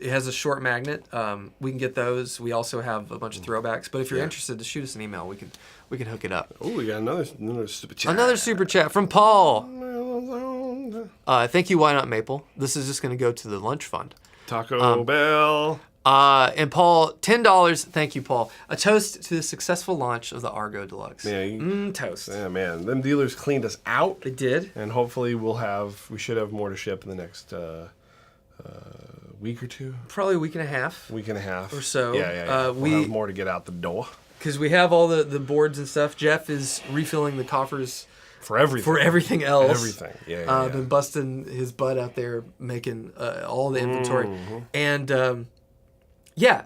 has a short magnet. We can get those. We also have a bunch of throwbacks. But if you're interested, to shoot us an email. We can hook it up. Oh, we got another super chat. Another super chat from Paul. Thank you, Why Not Maple. This is just going to go to the lunch fund. Taco Bell. And Paul, $10. Thank you, Paul. A toast to the successful launch of the Argo Deluxe. Yeah, toast. Yeah, man. Them dealers cleaned us out. They did. And hopefully we should have more to ship in the next week or two. Probably a week and a half. Or so. Yeah. We'll have more to get out the door. Because we have all the boards and stuff. Jeff is refilling the coffers for everything else. Everything. Yeah. Been busting his butt out there making all the inventory. And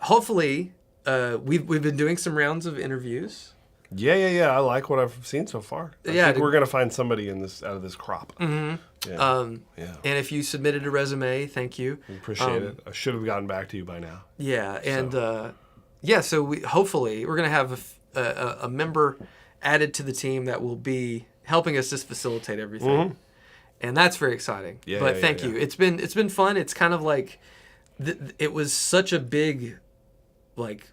hopefully we've been doing some rounds of interviews. Yeah. I like what I've seen so far. I think we're gonna find somebody out of this crop. Yeah. And if you submitted a resume, thank you. We appreciate it. I should have gotten back to you by now. Yeah, and so we're gonna have a member added to the team that will be helping us just facilitate everything, and that's very exciting. But thank you. It's been fun. It's kind of like it was such a big, like,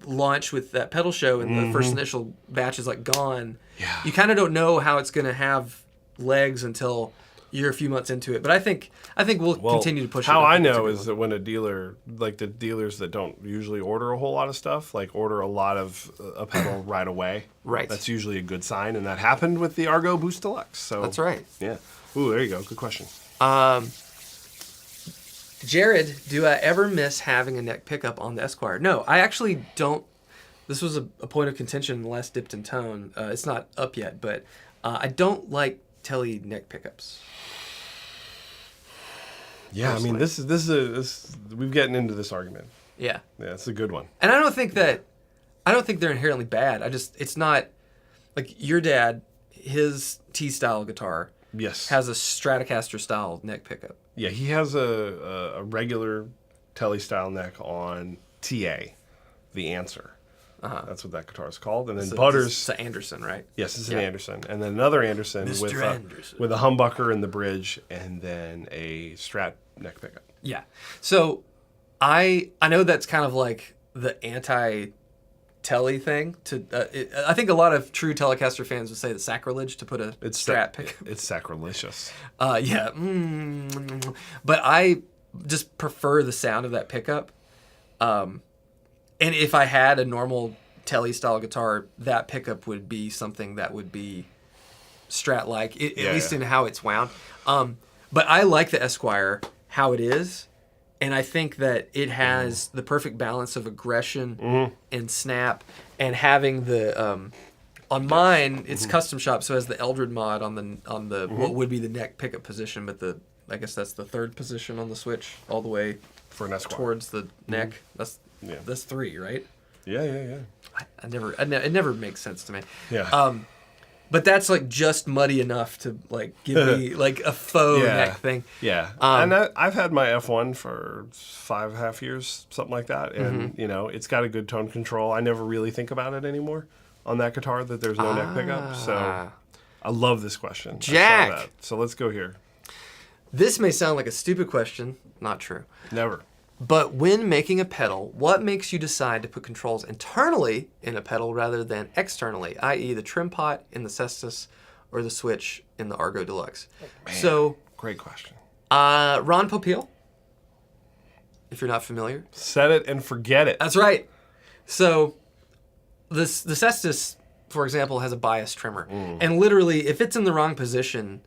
launch with that pedal show, and the first initial batch is like gone. Yeah. You kind of don't know how it's going to have legs until you're a few months into it. But I think we'll continue to push it. How I know is that when a dealer, like the dealers that don't usually order a whole lot of stuff, like order a lot of a pedal right away. Right. That's usually a good sign, and that happened with the Argo Boost Deluxe. So That's right. Yeah. Ooh, there you go. Good question. Jared, do I ever miss having a neck pickup on the Esquire? No, I actually don't. This was a point of contention in the last Dipped in Tone. It's not up yet, but I don't like Telly neck pickups. Yeah, personally. I mean, this is we've gotten into this argument. Yeah. Yeah, it's a good one. And I don't think they're inherently bad. It's not like your dad, his T-style guitar. Yes. Has a Stratocaster style neck pickup. Yeah, he has a regular Telly style neck on TA, the Answer. That's what that guitar is called. And then Butters. It's an Anderson, right? Yes, it's an Anderson. And then another Anderson with a humbucker in the bridge, and then a Strat neck pickup. Yeah. So I know that's kind of like the anti-Telly thing. I think a lot of true Telecaster fans would say it's sacrilege to put a Strat pickup. It's sacrilegious. Yeah. But I just prefer the sound of that pickup. And if I had a normal Telly style guitar, that pickup would be something that would be Strat-like, at least in how it's wound. But I like the Esquire how it is, and I think that it has the perfect balance of aggression and snap, and having the on mine it's custom shop, so it has the Eldred mod on the what would be the neck pickup position, but I guess that's the third position on the switch all the way for an Esquire towards the neck. That's 3, right? Yeah. It never makes sense to me. Yeah. But that's like just muddy enough to like give me like a faux neck thing. Yeah. And I've had my F1 for 5.5 years, something like that, and it's got a good tone control. I never really think about it anymore on that guitar that there's no neck pickup. So I love this question. Jack. I saw that. So let's go here. This may sound like a stupid question. Not true. Never. But when making a pedal, what makes you decide to put controls internally in a pedal rather than externally, i.e. the trim pot in the Cestus or the switch in the Argo Deluxe? Man, so, great question. Ron Popeil, if you're not familiar. Set it and forget it. That's right. So the Cestus, for example, has a bias trimmer. And literally, if it's in the wrong position,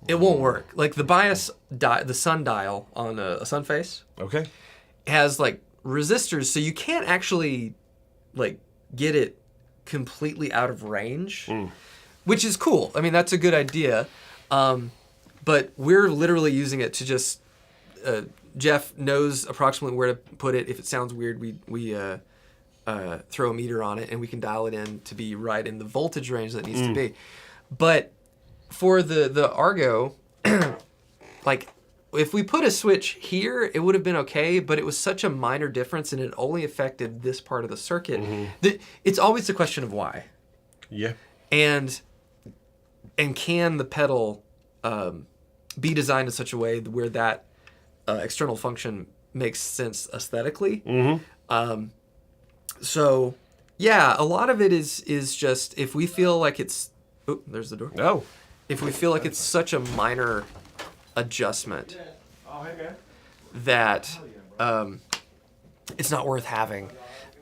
it won't work. Like the bias, the sun dial on a sun face. Okay. Has like resistors, so you can't actually like get it completely out of range, which is cool. I mean, that's a good idea. But we're literally using it to just Jeff knows approximately where to put it. If it sounds weird, we throw a meter on it and we can dial it in to be right in the voltage range that it needs to be. But for the Argo, like if we put a switch here, it would have been okay, but it was such a minor difference and it only affected this part of the circuit. That it's always the question of why. Yeah. And can the pedal be designed in such a way where that external function makes sense aesthetically? So, yeah, a lot of it is just if we feel like it's... Oh, there's the door. No. If we feel like it's such a minor adjustment that it's not worth having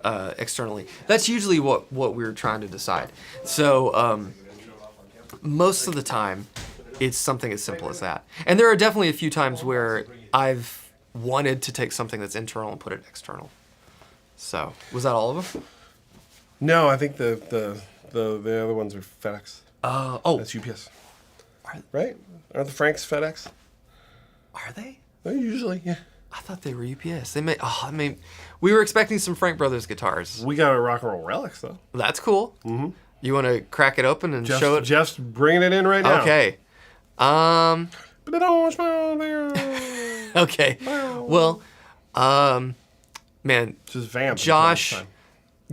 externally. That's usually what we're trying to decide. So most of the time, it's something as simple as that. And there are definitely a few times where I've wanted to take something that's internal and put it external. So, was that all of them? No, I think the other ones are FedEx. Oh. That's UPS. Right? Are the Franks FedEx? Are they? Usually, yeah. I thought they were UPS. We were expecting some Frank Brothers guitars. We got a Rock and Roll Relics, though. That's cool. You want to crack it open and show it? Jeff's bringing it in right now. Okay. Okay. Well, man, just vamp. Josh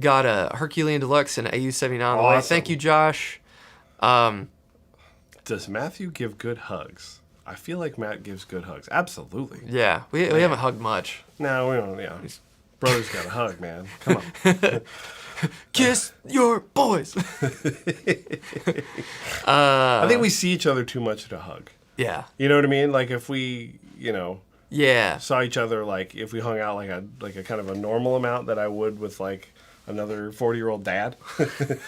got a Herculean Deluxe and AU79 on the way. Thank you, Josh. Does Matthew give good hugs? I feel like Matt gives good hugs. Absolutely. Yeah, we haven't hugged much. No, we don't. Yeah, brother's got a hug, man. Come on. Kiss your boys. I think we see each other too much to hug. Yeah. You know what I mean? Like if we, Yeah. saw each other, like if we hung out like a kind of a normal amount that I would with like another 40-year-old dad.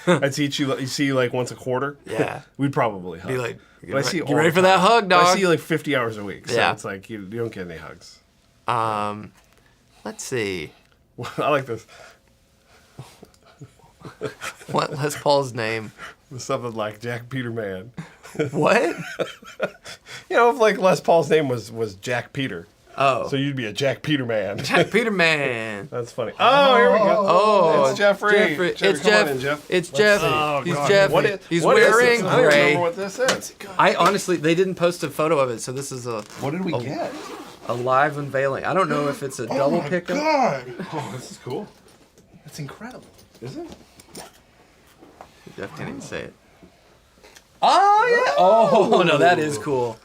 I'd see you like once a quarter. Yeah. We'd probably hug. Be like, But get ready for that hug, dog. I see you like 50 hours a week. So Yeah. it's like you don't get any hugs. Let's see. I like this. What Les Paul's name? Something like Jack Peterman. What? If like Les Paul's name was Jack Peter. Oh. So you'd be a Jack Peterman. Jack Peterman. That's funny. Oh, here we go. Oh, it's Jeffrey. It's Come Jeff. on in, Jeff. It's Jeff. Oh, He's God. Jeff. He's wearing this? I don't gray. remember what this is. I honestly, they didn't post a photo of it, so this is What did we get? a live unveiling. I don't know if it's a double pickup. God. Oh, this is cool. That's incredible. Is it? Jeff can't even say it. Oh yeah. Oh no, that is cool.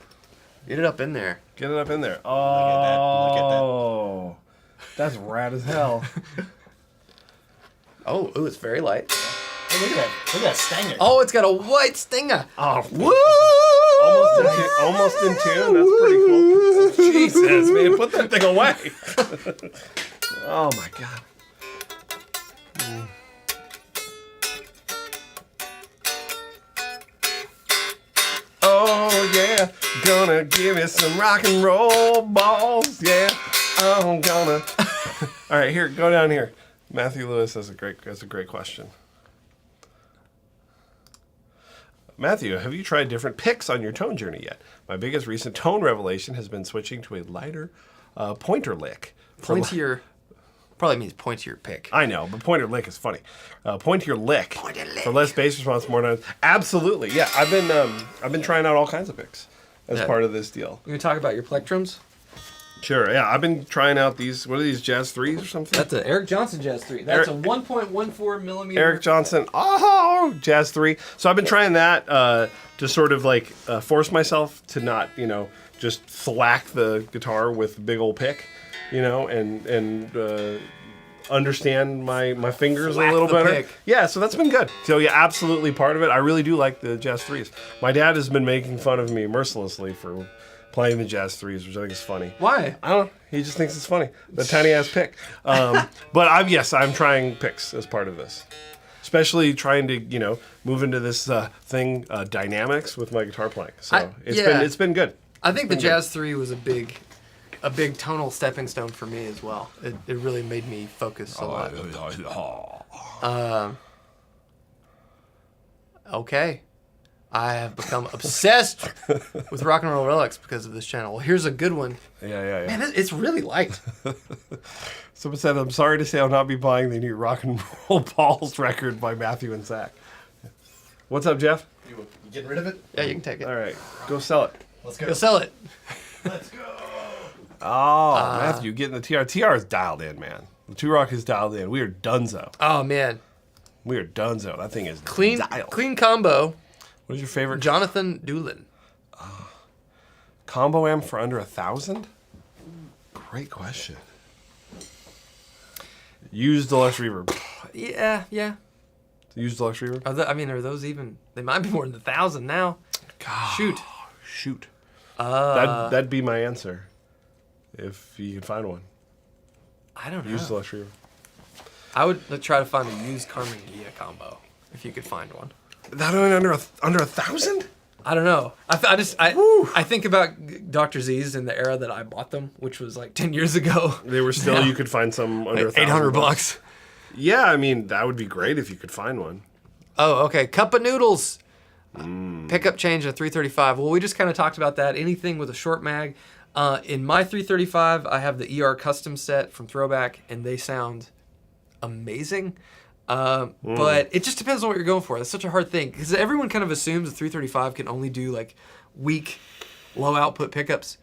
Get it up in there. Get it up in there. Oh, Look at that. That's rad as hell. Oh, ooh, it's very light. Hey, look at that. Look at that stanger. Oh, it's got a white stinger. Oh, Woo! almost in tune. That's pretty cool. Jesus, man, put that thing away. Oh my God. Oh yeah, gonna give you some rock and roll balls. Yeah, I'm gonna. All right, here, go down here. Matthew Lewis has a great question. Matthew, have you tried different picks on your tone journey yet? My biggest recent tone revelation has been switching to a lighter pointer lick. Pointier. Probably means pointier pick. I know, but pointer lick is funny. Pointier lick. For less bass response, more tone. Absolutely, yeah. I've been trying out all kinds of picks as part of this deal. You gonna talk about your plectrums? Sure, yeah. I've been trying out these. What are these, Jazz 3s or something? That's a Eric Johnson Jazz 3. That's a 1.14 millimeter. Eric Johnson. Oh, Jazz 3. So I've been trying that to sort of like force myself to not, just thwack the guitar with a big old pick, and understand my fingers Thwack a little the better. pick. Yeah, so that's been good. So yeah, absolutely part of it. I really do like the Jazz 3s. My dad has been making fun of me mercilessly for playing the Jazz 3s, which I think is funny. Why? I don't know. He just thinks it's funny. The tiny ass pick. But I'm trying picks as part of this. Especially trying to, move into this thing, dynamics with my guitar playing. So it's been good. I think the Jazz 3 was a big tonal stepping stone for me as well. It really made me focus a lot. Okay. I have become obsessed with rock and roll relics because of this channel. Well, here's a good one. Yeah. Man, it's really light. Someone said, I'm sorry to say I'll not be buying the new Rock and Roll Balls record by Matthew and Zach. What's up, Jeff? You getting rid of it? Yeah, you can take it. All right. Go sell it. Let's go. Go sell it. Let's go. Oh, Matthew, getting the TR. TR is dialed in, man. The 2Rock is dialed in. We are donezo. Oh, man. We are donezo. That thing is Clean combo. What is your favorite Jonathan Doolin. combo amp for under $1,000? Great question. Used deluxe reverb. Yeah. Used deluxe reverb? Are those even... They might be more than 1,000 now. God. Shoot. That'd be my answer. If you can find one. I don't know. Used deluxe reverb. I would try to find a used Carmen Gia combo, if you could find one. That only under $1,000? I don't know. I think about Dr. Z's in the era that I bought them, which was like 10 years ago. They were still, you could find some under Like $1,000. $800. Yeah, I mean, that would be great if you could find one. Oh, okay. Cup of noodles. Pickup change at 335. Well, we just kind of talked about that. Anything with a short mag. In my 335, I have the ER custom set from Throwback, and they sound amazing. But it just depends on what you're going for. That's such a hard thing because everyone kind of assumes the 335 can only do like weak, low output pickups.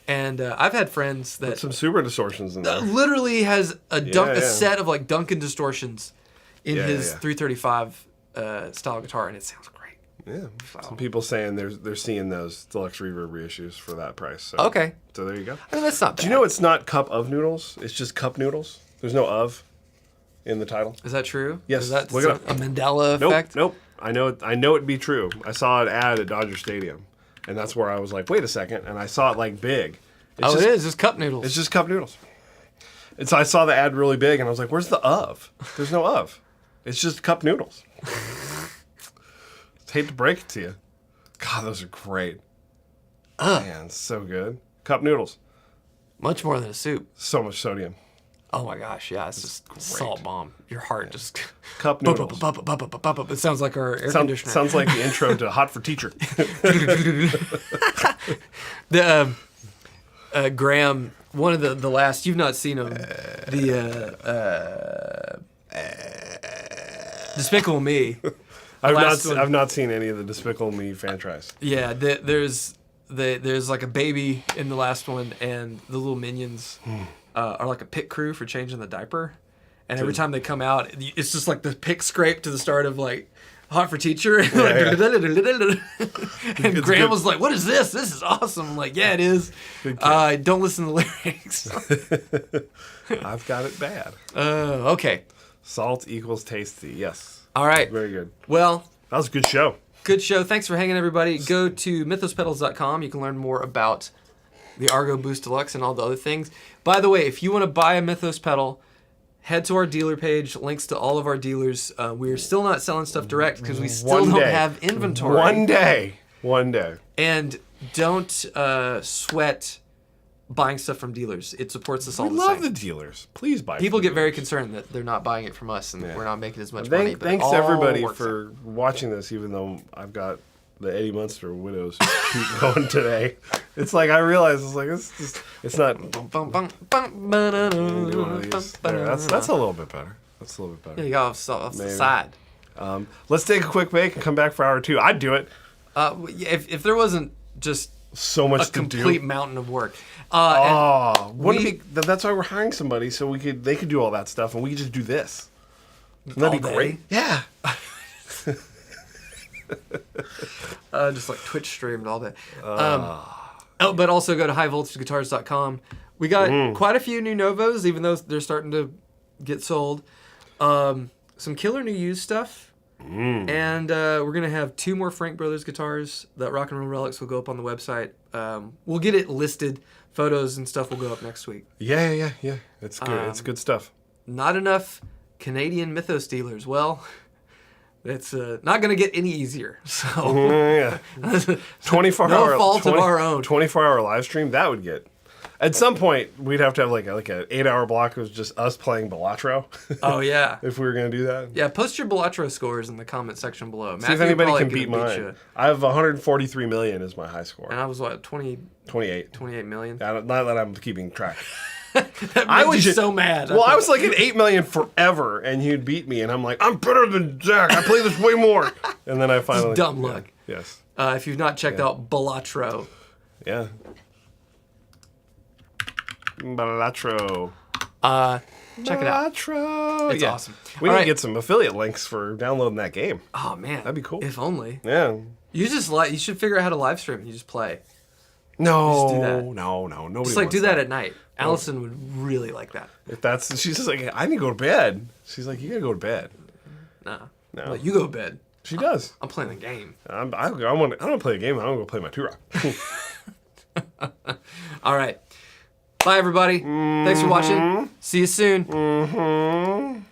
And I've had friends that Put some super distortions in there. literally has a Yeah. set of like Duncan distortions in Yeah, his yeah. 335 style guitar, and it sounds great. Yeah. Some people saying they're seeing those deluxe reverb reissues for that price. So. Okay. So there you go. I mean, that's not bad. Do you know it's not cup of noodles? It's just cup noodles. There's no of in the title. Is that true? Yes, Is that look it up. a Mandela Nope. effect? Nope. I know it'd be true. I saw an ad at Dodger Stadium, and that's where I was like, wait a second, and I saw it like big. It's It is. It's cup noodles. It's just cup noodles. And so I saw the ad really big, and I was like, where's the of? There's no of. It's just cup noodles. Hate to break it to you. God, those are great. Man, so good. Cup noodles. Much more than a soup. So much sodium. Oh my gosh, yeah, it's just salt bomb. Your heart just Cup noodles. It sounds like our air conditioner. Sounds like the intro to Hot for Teacher. The Graham, one of the last, you've not seen him. Despicable Me. I've not seen any of the Despicable Me franchise. Yeah, there's like a baby in the last one, and the little minions are like a pit crew for changing the diaper. And every time they come out, it's just like the pick scrape to the start of like Hot for Teacher. And Graham was like, "What is this? This is awesome!" I'm like, "Yeah, it is." Don't listen to the lyrics. I've got it bad. Okay. Salt equals tasty. Yes. All right. Very good. Well, That was a good show. good show. Thanks for hanging, everybody. Go to mythospedals.com. You can learn more about the Argo Boost Deluxe and all the other things. By the way, if you want to buy a Mythos pedal, head to our dealer page. Links to all of our dealers. We are still not selling stuff direct because we still don't have inventory. One day. And don't sweat buying stuff from dealers. It supports us all We the love same. the dealers. Please buy. People from get very dealers. concerned that they're not buying it from us and we're not making as much money. But Thanks it all everybody works for watching this, even though I've got the Eddie Munster Widows keep going today. It's like I realize it's like it's not. out. Do one of these. There, that's a little bit better. That's a little bit Yeah, better. you got off the Maybe. side. Let's take a quick break and come back for hour 2. I'd do it. If there wasn't just So much a to complete do. mountain of work. That's why we're hiring somebody so they could do all that stuff and we could just do this. Wouldn't that All be day? great? Yeah. Just like Twitch streamed all day. But also go to highvoltageguitars.com. We got quite a few new Novos, even though they're starting to get sold. Some killer new used stuff. And we're going to have 2 more Frank Brothers guitars. That Rock and Roll Relics will go up on the website. We'll get it listed. Photos and stuff will go up next week. Yeah. It's good. It's good stuff. Not enough Canadian Mythos dealers. Well, it's not going to get any easier. So Yeah. 24 No hour fault of our own. 24-hour live stream, that would get. At some point, we'd have to have like an 8-hour block of just us playing Balatro. Oh, yeah. If we were going to do that. Yeah, post your Balatro scores in the comment section below. See if anybody probably can beat gonna mine. you. I have 143 million is my high score. And I was, what, 28 28. million? Not that I'm keeping track. That I made was you ju- so mad. Well, I was like at 8 million forever, and you'd beat me, and I'm like, I'm better than Zach. I play this way more. And then I finally. dumb luck. Yes. If you've not checked out Balatro, Yeah. Balatro. check it out. Balatro. It's awesome. We All need right. to get some affiliate links for downloading that game. Oh, man. That'd be cool. If only. Yeah. You should figure out how to live stream. You just play. No. Just do that. No. Nobody. Just like wants do that at night. Allison would really like that. If that's, she's just like, I need to go to bed. She's like, you gotta go to bed. Nah. No. Like, you go to bed. She does. I'm playing the game. I want to play a game. I want to go play my Tura. All right. Bye, everybody. Thanks for watching. See you soon.